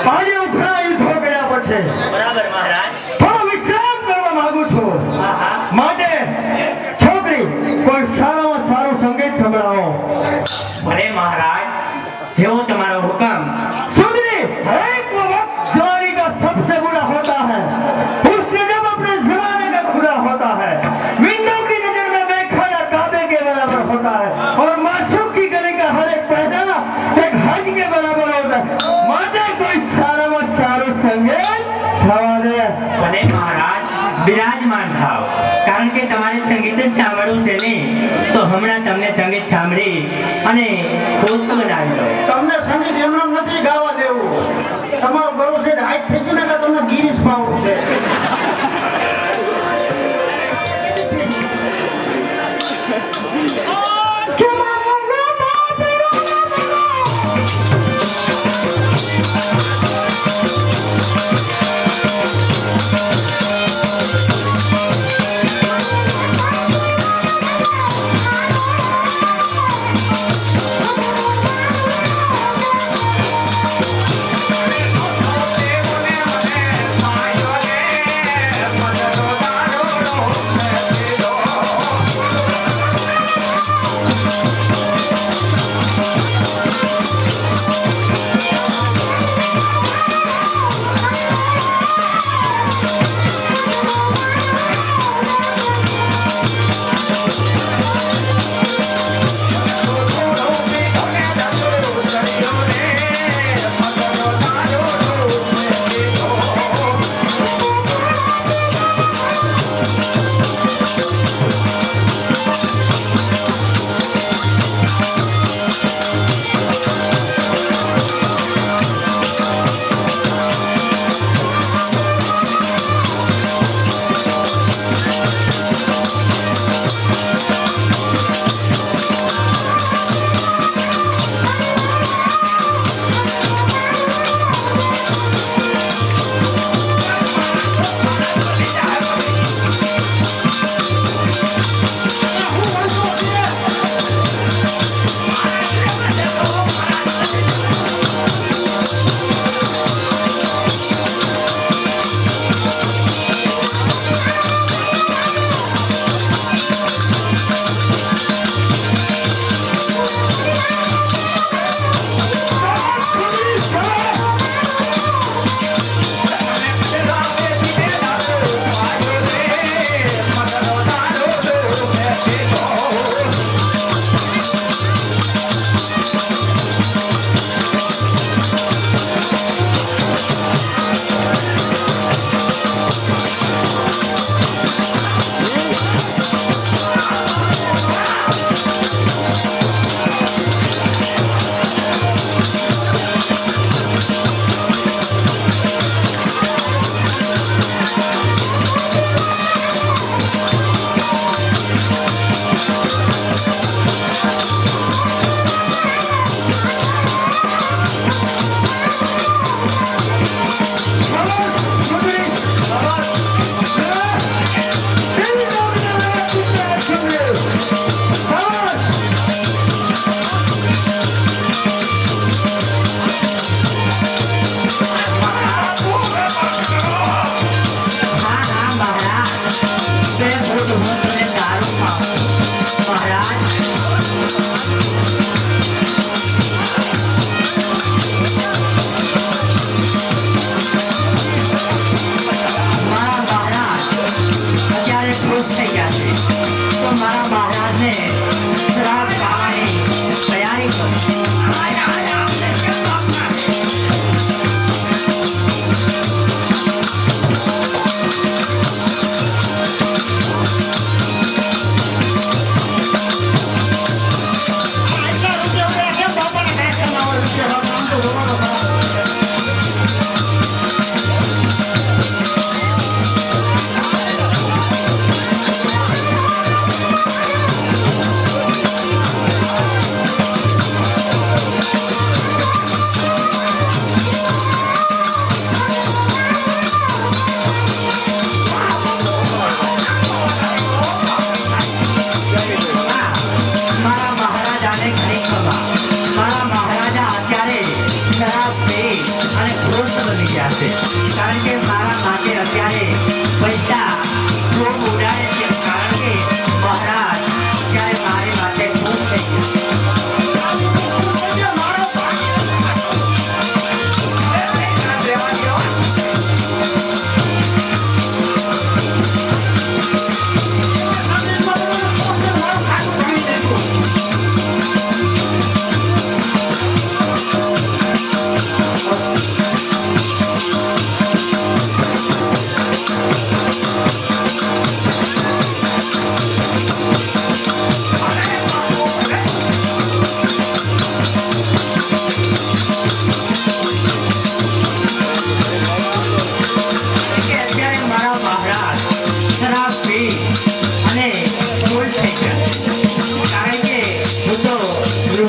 આજે ઉખડા યુદ્ધ હો ગયા પછી બરાબર મહારાજ થોડો વિશ્રામ કરવા માંગુ છું માટે છોકરી કોઈ સારામાં સારું સંગીત સંભળાવો ભલે મહારાજ જેવો તમારો હુકમ सुनिए एक वक्त जवानी का सबसे बुरा होता है उसने जब अपने जमाने का खुदा होता है विंडो की नजर में बेखाना काबे के बराबर होता है और मासूम की गली का हर एक पैदा एक हज के बराबर होता है माता कोई सारा व सारो संगीत થવા દે ભલે મહારાજ બિરાજમાન થાવ કારણ કે તમારે સંગીત જ સાંભળવું છે ને તો હમણાં તમને સંગીત સાંભળી અને ખુશ બનાવી દો તમને સંગીત એમનામ નથી ગાવા દેવું તમારું ગળું છે હાઈટ થઈ ગયું ને એટલે તમને ગિરીશ પાવું છે ખબર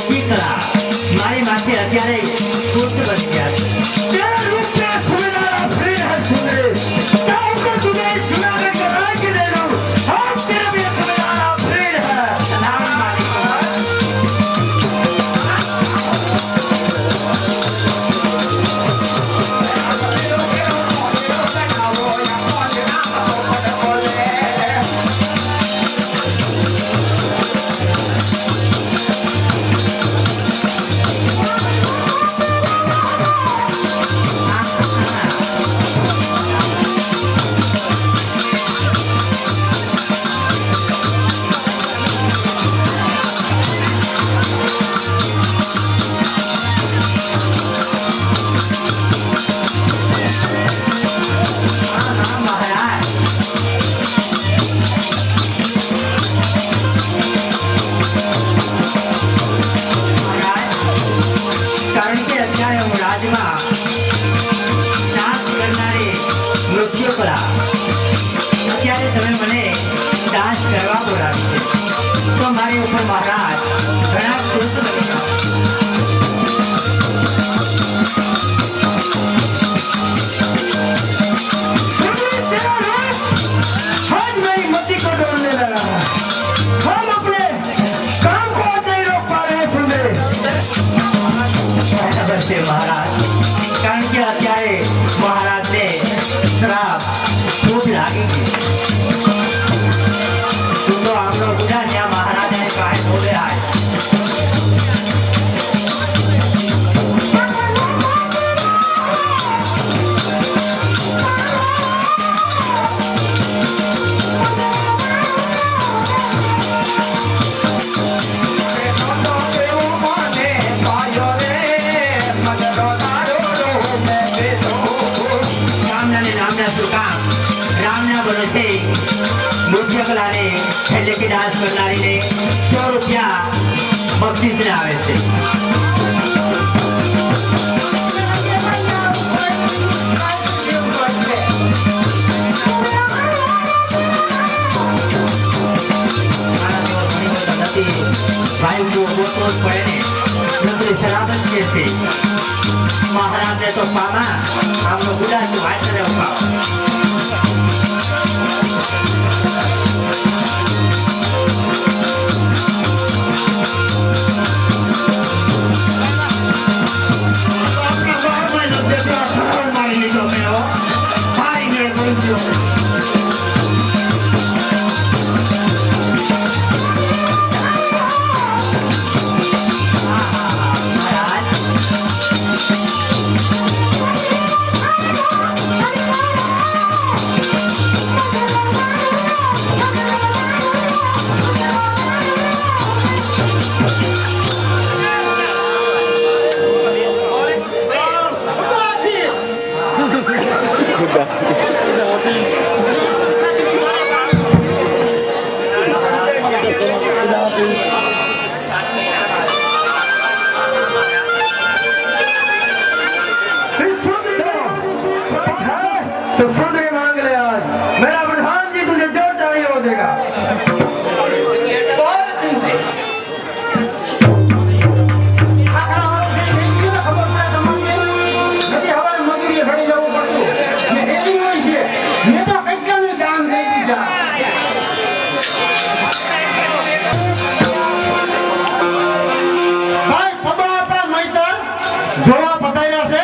સૌથી કળા મારી માથે અત્યારે કુર્ત બની ગયા છે तेरे रूप में सुनारा फिर है सुंदरी चाहे तो तुझे सुनाने के राज दे दूं हम तेरे में सुनारा फिर है સલામ માલિક અત્યારે તમે મને ડાન્સ કરવા બોલાવી છે તો મારી ઉપર મહારાજ ઘણા ખુશ બની જાઓ आज मेरी मति को डरने लगा हम अपने काम को नहीं रोक पा रहे हैं सुंदरी બરાબર છે મહારાજ કારણ કે અત્યારે મહારાજને શ્રાપ ખૂબ લાગી છે તું તો આપણો ગુના ત્યાં મહારાજાને પાસે બોલે આય નૃત્ય કલાને એટલે કે ડાન્સ કરનારીને 100 રૂપિયા બક્ષિસને આવે છે ભાઈ બોલતો જ પડે ને નકરી શરાબત કે છે મહારાજને તો પામા આમનો ગુડા તું વાત કરે ઉપાવ तो सुंदरी मांग ले आज मेरा प्रधान जी तुझे जो चाहिए वो देगा જોવા પતાવ્યા છે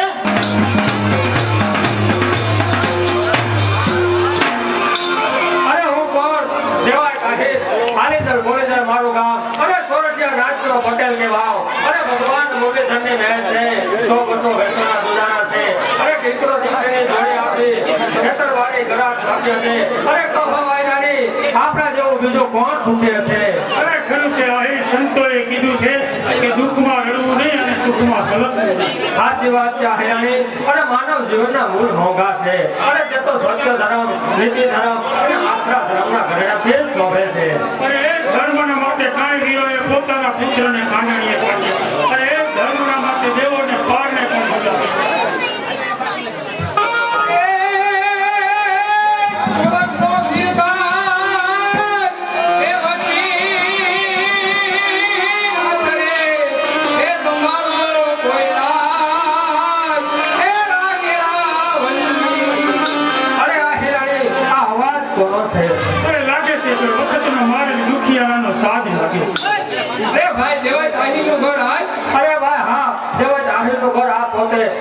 મારું ગામ અને સોરઠિયા રાજપુર પટેલ કે વાવ અને ભગવાન મોગેધનની મહેલ છે 100 બસો ભેંસોના દુધાણા છે અને દીકરો દીકરીની જોડી આપી ખેતરવાડી ગરાટ રાખ્યો છે અને કહો વાયરાની આપણા જેવું બીજું કોણ સુખે છે અરે ખરું છે અહીં સંતોએ કીધું છે કે દુઃખમાં રડવું નહીં અને સુખમાં સલગવું નહીં. સાચી વાત છે હરિયાણી અને માનવ જીવનના મૂળ મોંઘા છે અને તે તો સત્ય ધર્મ નીતિ ધર્મ અને આખરા ધર્મના ઘરેણાથી જ શોભે છે અને એ ધર્મના માટે કાંઈ વીરોએ પોતાના પુત્રને કાંગણીએ પાડ્યો અને એ ધર્મના માટે દેવોને પારને પણ બોલાવ્યો.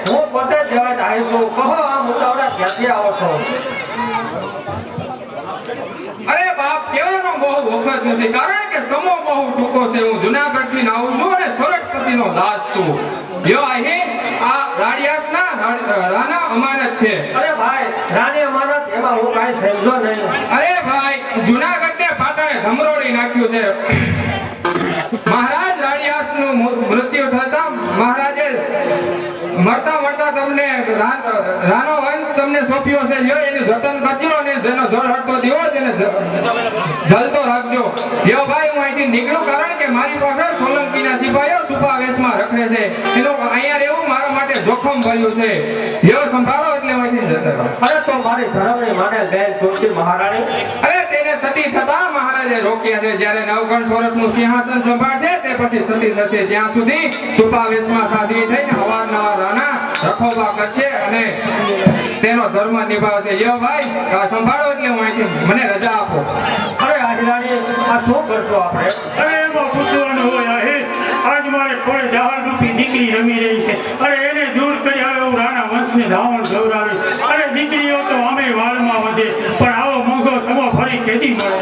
હું પોતે જ જવા આવ્યો છું. કહો આ મુદ્દાઓના ક્યાંથી આવો છો? અરે બાપ કહેવાનો બહુ વખત નથી કારણ કે સમો બહુ ટૂંકો છે. હું જુનાગઢ થી આવું છું અને સોરઠપતિ નો દાસ છું. જો અહીં આ રાડિયાસના રાણા અમાનત છે. અરે ભાઈ રાણી અમાનત એમાં હું કાંઈ સમજો નહીં. અરે ભાઈ જુનાગઢ ને પાટણે ધમરોડી નાખ્યું છે. મહારાજ રાડિયાસનું મૃત્યુ થતા મહારાજે મરતા તમને રાનો વંશ તમને સોંપ્યો છે. લ્યો એનું જતન કરજો અને જેનો જળ હટતો દીવો તેને જલતો રાખજો. લ્યો ભાઈ હું અહીંથી નીકળું કારણ કે મારી પાસે સોલંકીના સિપાહીઓ છુપાવેશમાં રખડે છે. એનું અહીંયા રહેવું મારા માટે જોખમ ભર્યું છે. લ્યો સંભાળો એટલે હું અહીંથી જતો રહું. અરે તો મારી ધર્મની માને બેન ચોકી મહારાણી. અરે તેને સતી થતા મહારાજે રોક્યા છે. જ્યારે નવગણ સોરઠનું સિંહાસન સંભાળશે તે પછી સતી થશે. ત્યાં સુધી છુપાવેશમાં સાધ્વી થઈને અવારનવાર રાણા રખોબા કરશે અને તેનો ધર્મ નિભાવશે. યો ભાઈ સંભાળો એટલે હું અહીંથી મને રજા આપો. અરે આજરાણી આ શું કરશો આપણે? અરે એમાં પૂછવાનું હોય આહિર. આજ મારે થોડે જહાજ રૂપી દીકરી રમી રહી છે. અરે એને દૂર કરી આવે હું રાણા વંશને ધાવણ ગૌરાવીશ. અરે દીકરીઓ તો અમે વાળમાં વધે પણ આવો મોંઘો સમો ફરી કેદી મળે?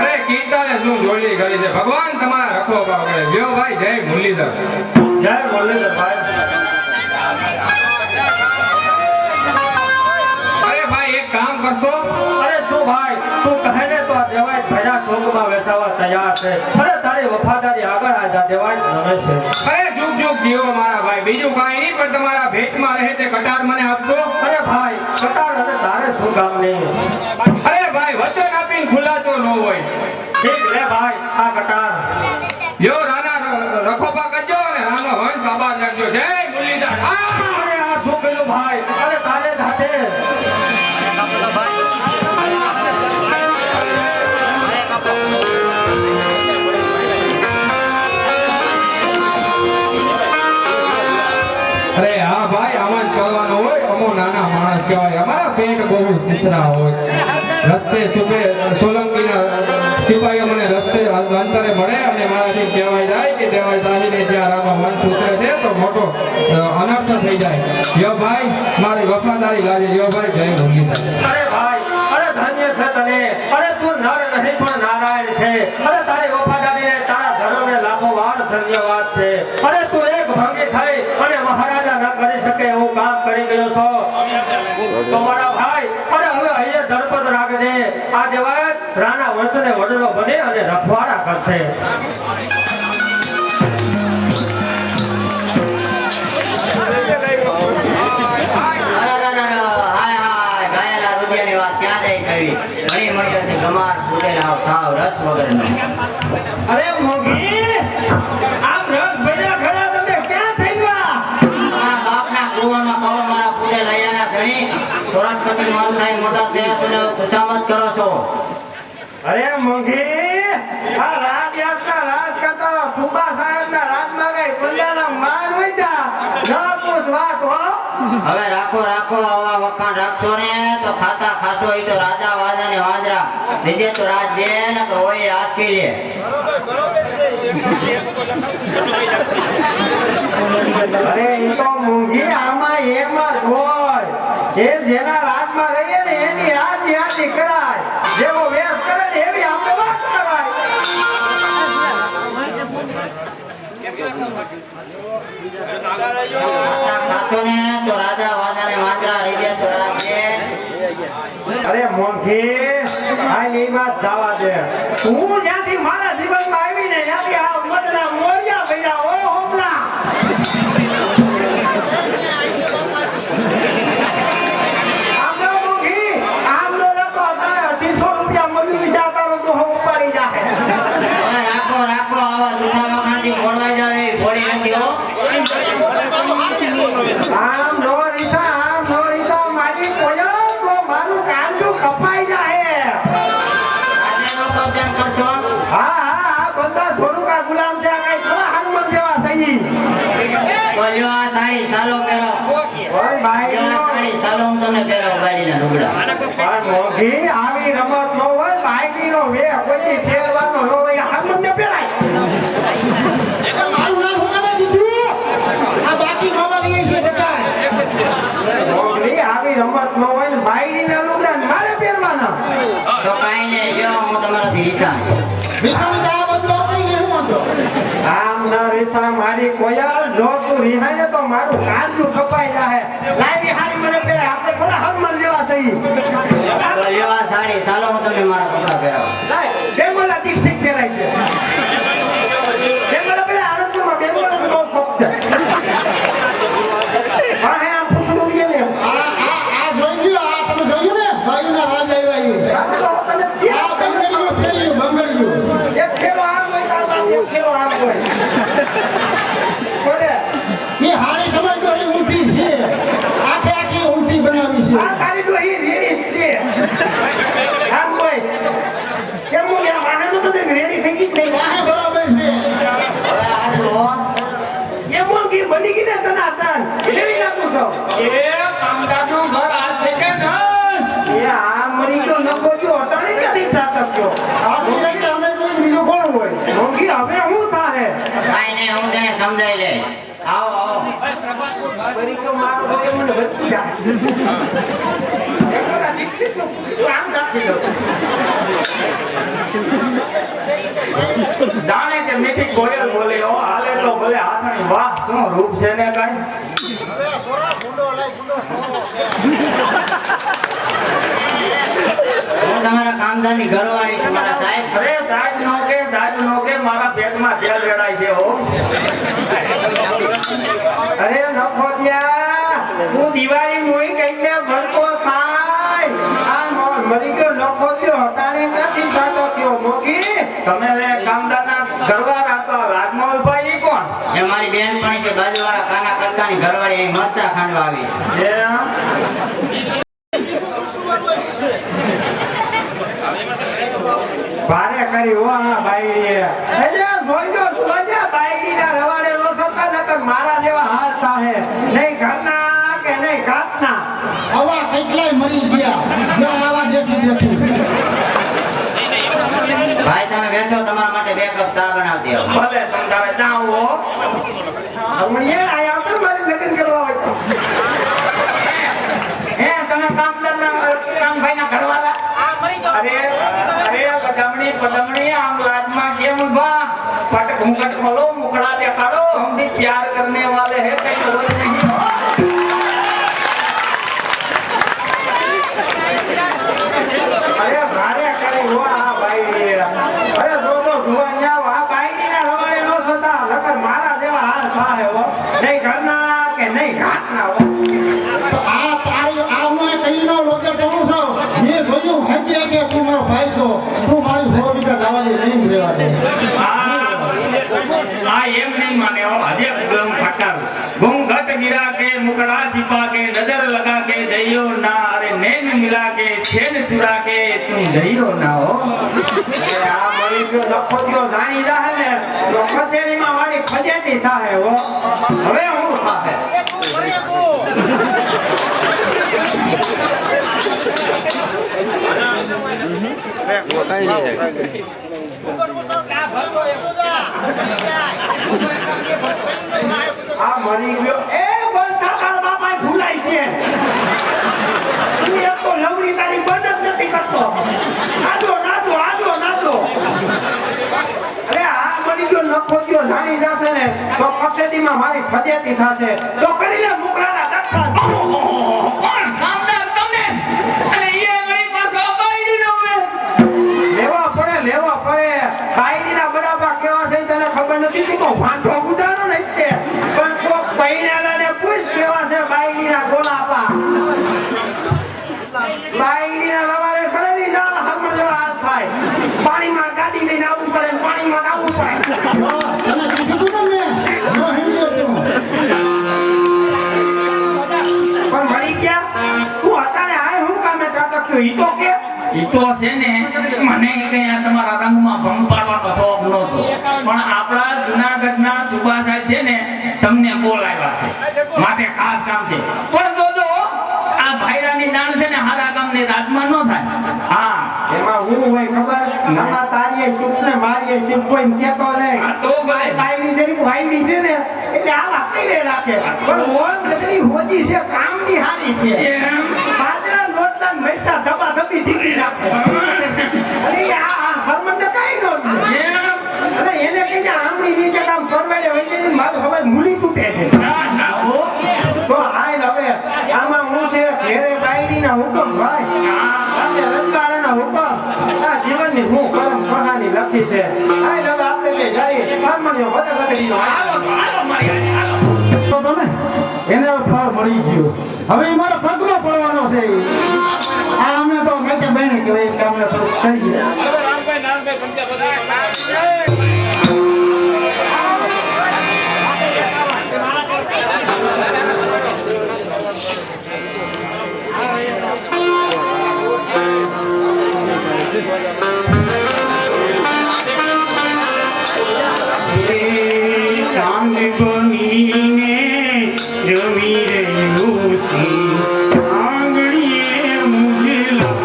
અરે કીર્તાને શું જોડી કરી છે. ભગવાન તમારા રખોબા કરે. યો ભાઈ જય મુરલીધર. જય મુરલીધર ભાઈ. અરે ભાઈ એક કામ કરશો? અરે શું ભાઈ તું કહે ને તો આ દેવાય ભજા ચોકમાં બેસાવા તૈયાર છે. અરે તારી વફાદારી આગળ આ દેવાય રમે છે. અરે જુગ જુગ જીવો મારા ભાઈ. બીજું કાંઈ નહીં પણ તમારા ભેટમાં રહે તે કટાર મને આપશો. અરે ભાઈ કટાર અને તારે શું કામ નહીં? અરે ભાઈ વચન આપીને ખુલાસો ન હોય. ઠીક લે ભાઈ આ કટાર. યો રાણા રખોબા કરજો અને રાનો વંશ આબાદ રાખજો. જય મુરલીધર. અરે આ શું પેલું ભાઈ? અરે તારે ઘાટે અરે હા ભાઈ આમ જ કરવાનું હોય. અમો નાના માણસ કહેવાય. અમારા પેટ બહુ સિસરા હોય. રસ્તે સોલંકીના સિપાહીઓ મને રસ્તે અંતરે મળે અને મારાથી કહેવાય જાય કે દેવાય દાહીને ત્યાં રામા વંશ ઉતરે છે તો મોટો અનર્થ થઈ જાય. યો ભાઈ મારી વફાદારી લાગે. યો ભાઈ જય મુરલીધર. અરે ભાઈ અરે ધન્ય છે તને. અરે તું નર નહીં પણ નારાયણ છે. અરે તારી વફાદારીને તારા ધર્મને લાખો વાર ધન્યવાદ છે. અરે તું એક ભાંગી થઈ અને મહારાજા ન કરી શકે એવું કામ કરી ગયો છો તો મારા ભાઈ અરે હવે અહીંયા ધરપત રાખજે. આ દેવાય રાણા વંશને વડલો બને અને રખવાડા કરશે. અરે મોગી આમ રસ ભર્યા ખડા તમે ક્યાં થઈ ગયા? મારા બાપના કુવાનો કવર મારા પૂરે લઈ આવ્યા ધણી. સોરઠપતિ મારું થાય મોટા થયા તમે ખુશામત કરો છો. અરે મોગી આ રાજ્યાસના રાજ કરતા સુબા સાહેબના રાજમાં ગઈ પંજાના માન વૈદા ન પૂછ વાત હો. હવે રાખો આવા વખાણ રાખશો ને તો ખાતા ખાશો. એ તો રાજા વાજા ને વાંદરા લીધે તો રાજ દે ને તો હોય આખી લે. અરે ઈ તો મોગી આમાં એમ જ હોય. જે જેના રાજમાં રહીએ ને એની હાજી કરાય. જેવો વેશ કરે ને એવી આપણે વાત કરાય. ખાતો ને તો રાજા વાજા ને વાંદરા લીધે તો રાજ દે. અરે મોંઘી આ નીમાં જવા દે. તું જ્યાંથી મારા જીવનમાં આવી ને ત્યાંથી આ મદના મોરિયા ભર્યા ઓ હોમલા. આમ તો મોંઘી આમ નો લતો અત્યારે 250 રૂપિયા મળ્યું વિશે તારો તો હું ઉપાડી જાય. હવે રાખો આવા જૂઠા વખાણથી મોડવાઈ જાય એવી ભોળી નથી હો. આમ નો રીસા મારી કોયો તો મારું કાંડું કપાઈ જાય. આજે નો કબજન કરશો. હા બંદા થોડુંક આ ગુલામ છે. આ કઈ થોડા હનુમાન જેવા સહી. બોલ્યો આ સાડી ચાલો પહેરો. ઓય ભાઈ આ સાડી ચાલો હું તમને પહેરાવું બારીના લુગડા. પણ મોઘી આવી રમત નો હોય. બાઈકીનો વે કોઈ ફેરવાનો નો હોય. હનુમાન ને પહેરાય. મારું નામ હું તમે દીધું. આ બાકી મામા લઈએ છે બતાય. જો તું રિહાય ને તો મારું કાળજું કપાઈ જાહે લાવી હારી મને પેલા આપણે થોડા હરમલ જેવા સહી તો લેવા સાડી ચાલો હું તમને મારા કપડા પહેરાવું લાય બેમલા ડિસ્ટ્રિક્ટ પહેરાઈ છે બેમલા પેલા આનંદમાં બેમલા નો શોખ છે હા હે આમ પૂછું કે ને આ જોઈ લ્યો આ તમે જોયું ને ભાઈના રાજ આવ્યા આ બંગડીયું ફેર્યું બંગડીયું એક છેલો આમ હોય તાર બાપ એક છેલો આમ હોય કોને એ હારી ખબર જો એ ઊંધી છે આખે આખી ઊંધી બનાવી છે આ તારી ડોહી રેડી જ છે આમ હોય કેમ બોલે આ વાહનો તો રેડી થઈ ગઈ જ નહીં વાહે બરાબર છે એમ કે બની ગઈ ને તના તાન લેવી નાખું છો એ કામદારનું ઘર આ છે કે નહીં? એ આ મરી તો નખો જો અટાણી ક્યાંથી સાતક ગયો આ બોલે કે અમે કોઈ બીજું કોણ હોય મોંઘી હવે હું થાહે કાઈ નહીં હું તને સમજાઈ લે આવો આવો મરી તો મારો તો મને વધતું જાય એકલા દીક્ષિત નું પૂછ્યું આમ રાખી દો જાણે કે મીઠી કોયલ બોલે હો હાલે તો ભલે હાથની વાહ શું રૂપ છે ને કાંઈ હવે સોરા ફૂંડો લઈ ફૂંડો સોરો હું તમારા કામદારની ઘરવાળી છું મારા સાહેબ અરે સાહેબ નો કે મારા પેટમાં તેલ રેડાય છે હો અરે નખો દ્યા તું દિવાળી મોઈ કઈ ભડકો થાય આ મરી ગયો નખો દ્યો અટાણી ક્યાંથી સાટો થયો મોગી તમે રે કામદારના ઘરવાળા હતા રાજમોહનભાઈ ઈ કોણ એ મારી બેનપણી છે બાજુવાળા કાના કરતાની ઘરવાળી અહીં મરચા ખાંડવા આવી છે ભારે કરી હો આ બાઈ એટલે જોઈજો બાઈડી ના રવાડે નો સરતા નકર મારા જેવા હાલ થાહે નહીં ઘરના કે નહીં ઘાતના આવા કેટલાય મરી ગયા જ્યાં આવા જેથી ભાઈ તમે બેસો તમારા માટે 2 કપ ચા બનાવતી આવો ભલે તમે તારે જાઓ હો હમણે આયા તો મારી લગ્ન કરવા હોય તો હે તમે કામભાઈના ઘરવાળા અરે પદમણી આમ લાજમાં કેમ ઉભા पटक मुकट खोलो मुकड़ा दिखाड़ो हम भी प्यार करने वाले हैं कहीं और नहीं हो अरे भारे करे हो आ भाई अरे दो जुवान जाओ आ भाई ની ના રવાડે નો સતા લકર મારા જેવા હાલ થાય હો નહીં ઘરના કે નહીં ઘાટના હો આ તારી આમાં કઈ નો લોકે કરું છો મેં જોયું હજી કે તું મારો ભાઈ છો તું મારી ભૂમિકા જવા દે નહીં રહેવા દે आ एम नहीं माने हो अजय गम फटर घूंघट गिरा के मुकड़ा छिपा के नजर लगा के जइयो ना अरे नैन मिला के छेद चुरा के तुम जइयो ना हो અરે આ મળી ગયો લખો ગયો જાણી જાહે ને તો કસેરીમાં મારી ફજેતી થાહે હો હવે હું થાહે આ મરી ગયો એ બંધા તાર બાપા ભૂલાય છે તું એક તો લવરી તારી બંધ જ નથી કરતો આજો નાચો અરે આ મરી ગયો નખો ગયો જાણી જશે ને તો કસેદીમાં મારી ફજેતી થશે તો કરી લે મુકરાના દર્શન કોણ કામદાર તમે અને એ વળી પાછો બાયડી નો મે લેવા પડે બાયડીના બડાપા કેવા છે તને ખબર નથી તું તો ભાંડો ગુડાનો નહીં તે પણ કોક પૈણાલાને પૂછ કેવા છે બાયડીના ગોલાપા બાયડીના રવાડે ખડેલી જાળ હમણ જેવા હાલ થાય પાણીમાં ગાડી લઈને આવવું પડે પાણીમાં આવવું પડે તને કીધું ને મેં નો હિંદ્યો તું પણ મરી ગયા તું અટાણે આય હું કામે કાટક્યો ઈ તો કે ઈ તો છે ને મને કઈ આ તમારા રંગમાં ભંગ પાડવાનો શોખ નહોતો પણ આપણા જૂનાગઢના સુભા સાહેબ છે ને તમને બોલાવ્યા છે માટે ખાસ કામ છે પણ જોજો આ ભાઈરાની દાણ છે ને હારા કામને રાજમાં ન થાય હા એમાં હું હોય ખબર નમા તારીએ ચૂપને મારીએ સિમ કોઈ કેતો નહીં આ તો ભાઈ બાયડી જરી વાયડી છે ને એટલે આવા કઈ રાખે પણ મોન ગદડી હોજી છે કામની હારી છે એમ બાજરા લોટલા મરચા દબા દબી દીકરી રાખે અરે આ હરમંડ કાઈ નો એમ અને એને કઈ આમની નીચે કામ કરવાડે હોય ને મારું હવે મૂલી તૂટે તો તમે એને ફળ મળી ગયું. હવે ઈ મારા પગમાં પડવાનો છે ઈ. આ અમે તો મેકે બહેને કહેવાય કે અમે થોડુંક કરીએ. ચાંદ બનીને રમી રહ્યું છે આંગળીએ મુજે લાલ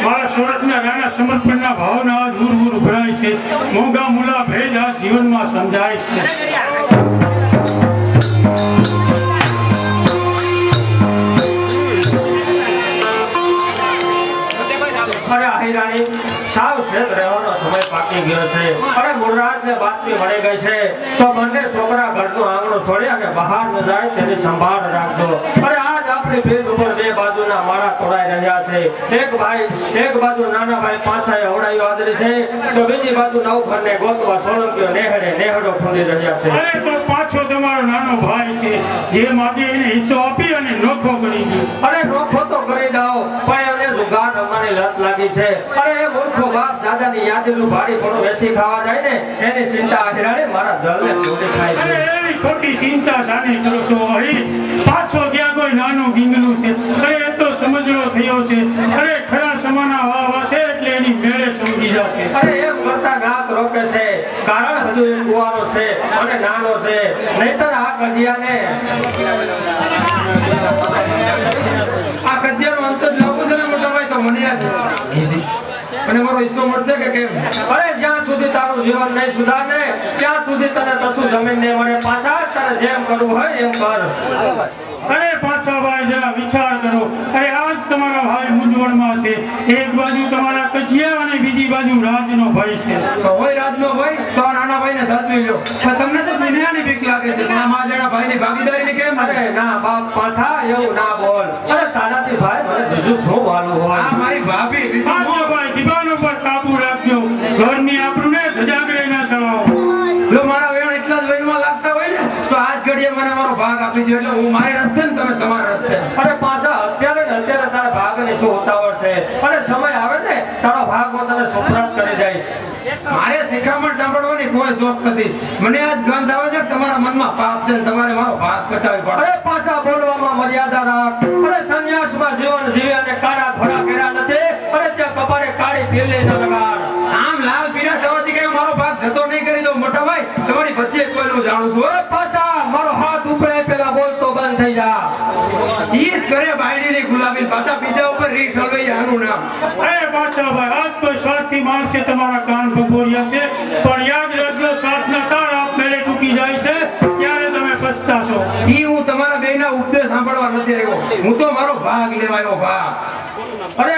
મારા સુરતના રાણા સમર્પણના ભાવના આજ ઉર ઉભરાય છે. મોંઘા મૂલા ભેદ આ જીવનમાં સમજાય છે. અરે આહિરાણી સાવ શેત રહેવાનો સમય પાકી ગયો છે. અરે મૂળરાજને બાતમી મળી ગઈ છે તો બંને છોકરા ઘરનું આંગણું છોડી અને બહાર ન જાય તેની સંભાળ રાખજો. અરે આજ આપણી ભીડ ઉપર બે બાજુના માળા તોડાઈ રહ્યા છે. એક બાજુ નાના ભાઈ પાછાએ હવડાઈઓ આદરી છે તો બીજી બાજુ નવઘરને ગોતવા સોલંકીઓ નેહડો ફૂલી રહ્યા છે. અરે તો પાછો તમારો નાનો ભાઈ છે જે માગે એને હિસ્સો આપી અને નોખો કરી ગયો. અરે નોખો તો કરી દો પણ એને જુગાર રમવાની લત લાગી છે. અરે એ મૂર્ખો બાપ દાદાની યાદીનું ભાડી પણ વેચી ખાવા જાય ને એની ચિંતા આહિરાણી મારા દલને તોડી ખાય અરે છે. એવી ખોટી ચિંતા શાની કરો છો અહીં? પાછો ક્યાં કોઈ નાનું ગીંગલું છે? અરે એ તો સમજણો થયો છે. અરે ખરા સમાના વાવ હશે એટલે એની મેળે સમજી જશે. અરે એમ કરતા નાક રોકે છે કારણ હજુ એ કુંવારો છે અને નાનો છે. નહીતર આ કજિયાને આ કજિયાનો અંત જ લાવવો છે ને મોટા ભાઈ તો મને યાદ અને મારો હિસ્સો મળશે કે કેમ? અરે જ્યાં સુધી તારું જીવન નહીં સુધારે ત્યાં સુધી તને કશું જમીન નહીં મળે. પાછા તારે જેમ કરવું હોય એમ કર. અરે પાછા ભાઈ જરા વિચાર કરો. અરે આજ તમારા ભાઈ મૂંઝવણમાં છે. એક બાજુ તમારા કજિયા અને બીજી બાજુ રાજનો ભય છે. તો હોય રાજનો ભાઈ તો આ નાના ભાઈને સાચવી લ્યો. પણ તમને તો દુનિયાની બીક લાગે છે પણ આ માજણા ભાઈની ભાગીદારીની કેમ? અરે ના બાપ પાછા એવું ના બોલ. અરે તારાથી ભાઈ મને બીજું શું વાલું હોય? આ મારી ભાભી બીજું પાછો ભાઈ જીબાન ઉપર કાબુ રાખજો. ઘરની આપણું ને ધજાગરે ના સળાવો. જો મારા વેણ એટલા જ વયમાં લાગતા હોય ને તો આજ ઘડીએ મને મારો ભાગ આપી દો એટલે હું મારી રસ્તે ને તમે તમારા રસ્તે. અરે પાછા અત્યારે તારા ભાગની શું ઉતાવળ છે? અરે સમય આવે ને તારો ભાગ હું તને સુપ્રત કરી દઈશ. મારે શિખામણ સાંભળવાની કોઈ શોખ નથી. મને આજ ગંધ આવે છે કે તમારા મનમાં પાપ છે ને તમારે મારો ભાગ કચાવી પડે. અરે પાછા બોલવામાં મર્યાદા રાખ. અરે સંન્યાસમાં જીવન જીવે અને કાળા ઘોડા કર્યા નથી. અરે ત્યાં કપાળે કાળી પીલી ન લગાડ. આમ લાલ પીળા થવાથી કઈ મારો ભાગ જતો નહીં કરી દો મોટા ભાઈ. તમારી બધી કોઈનું જાણું છું. અરે પાછા મારો હાથ ઉપડે પેલા બોલતો બંધ થઈ જા. ઈ જ કરે બાયડીની ગુલામી પાછા બીજા ઉપર રીત ઠલવાઈ આનું નામ. અરે પાછા ભાઈ આજ કોઈ સ્વાર્થી માણસે તમારા કાન ભગોર્યા છે પણ યાદ રાખજો સ્વાર્થના તાર આપમેળે તૂટી જાય છે ત્યારે તમે પછતાશો. ઈ હું તમારા બેયના ઉપદેશ સાંભળવા નથી આવ્યો. હું તો મારો ભાગ લેવા આવ્યો. ભાગ અરે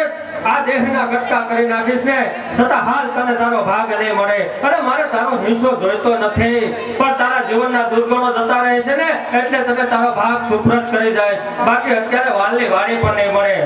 આ દેહના કટકા કરી નાખીશ ને છતાં હાલ તને તારો ભાગ નહીં મળે. અરે મારે તારો હિસ્સો જોઈતો નથી, પણ તારા જીવનના દુર્ગુણો જતા રહે છે ને એટલે તને તારો ભાગ સુપ્રત કરી દઈશ. બાકી અત્યારે વાલની વાણી પણ નહીં મળે.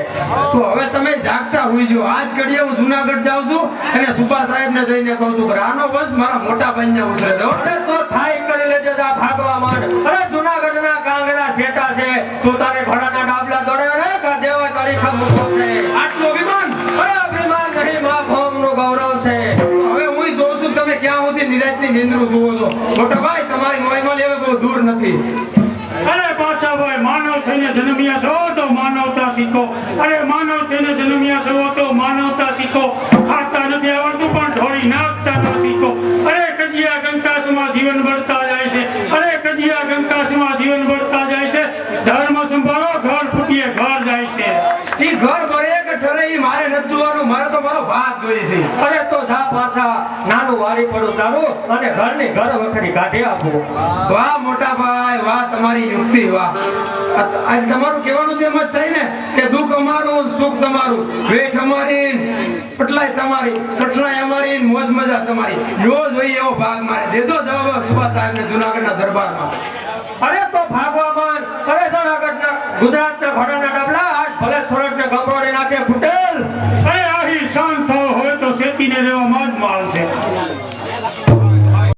તો હવે તમે જાગતા હોઈ જો. આજ ઘડીએ હું જુનાગઢ જાઉં છું અને સુભા સાહેબને જઈને કહું છું કે આનો વંશ મારા મોટા ભાઈને ઉછરે છે. અરે તો થાય કરી લેજે આ ભાગવા માંડ. અરે જુનાગઢના કાંગરા શેઠા છે, તું તારે ઘોડાના ડાબલા દોડે રે કા દેવા તરીખા મૂકો છે. આટલું અભિમાન. અરે અભિમાન નહીં, મા ભોમનું ગૌરવ છે. હવે હું જોઉં છું તમે ક્યાં સુધી નિરાજની નિંદ્રું જુઓ છો. મોટા ભાઈ તમારી મહિમા લેવે બહુ દૂર નથી. અરે પાછા ભાઈ, માનવ થઈને જન્મ્યા છો તો માનવતા શીખો. અરે માનવ થઈને જન્મ્યા છો તો માનવતા શીખો. ખાતા નથી આવડતું પણ ઢોળી નાખતા ન શીખો. અરે કજિયા કંકાસમાં જીવન બળતા જાય છે. અરે કજિયા કંકાસમાં જીવન બળતા જાય છે. ધર્મ સંભાળો, ઘર ફૂટીએ ઘર જાય છે. ઈ ઘર ભરે કે ઠરે ઈ મારે નથી જોવાનું, મારે તો મારો ભાગ જોઈએ છે. અરે તો જા પાછા નાનું વારી પડું તારું અને ઘરની ઘર વખરી કાઢી આપું. વાહ મોટા ભાઈ, વાહ તમારી યુક્તિ, વાહ. આજ તમારું કહેવાનું તેમ જ થાય ને કે દુઃખ અમારું, સુખ તમારું, વેઠ અમારી, પટલાય તમારી, કઠણાઈ અમારી, મોજ મજા તમારી. નો જોઈએ એવો ભાગ મારે દેજો જવાબ સુભા સાહેબને જુનાગઢના દરબારમાં. અરે તો ભાગવા માંડ. અરે જુનાગઢના ગુજરાતના ઘોડાના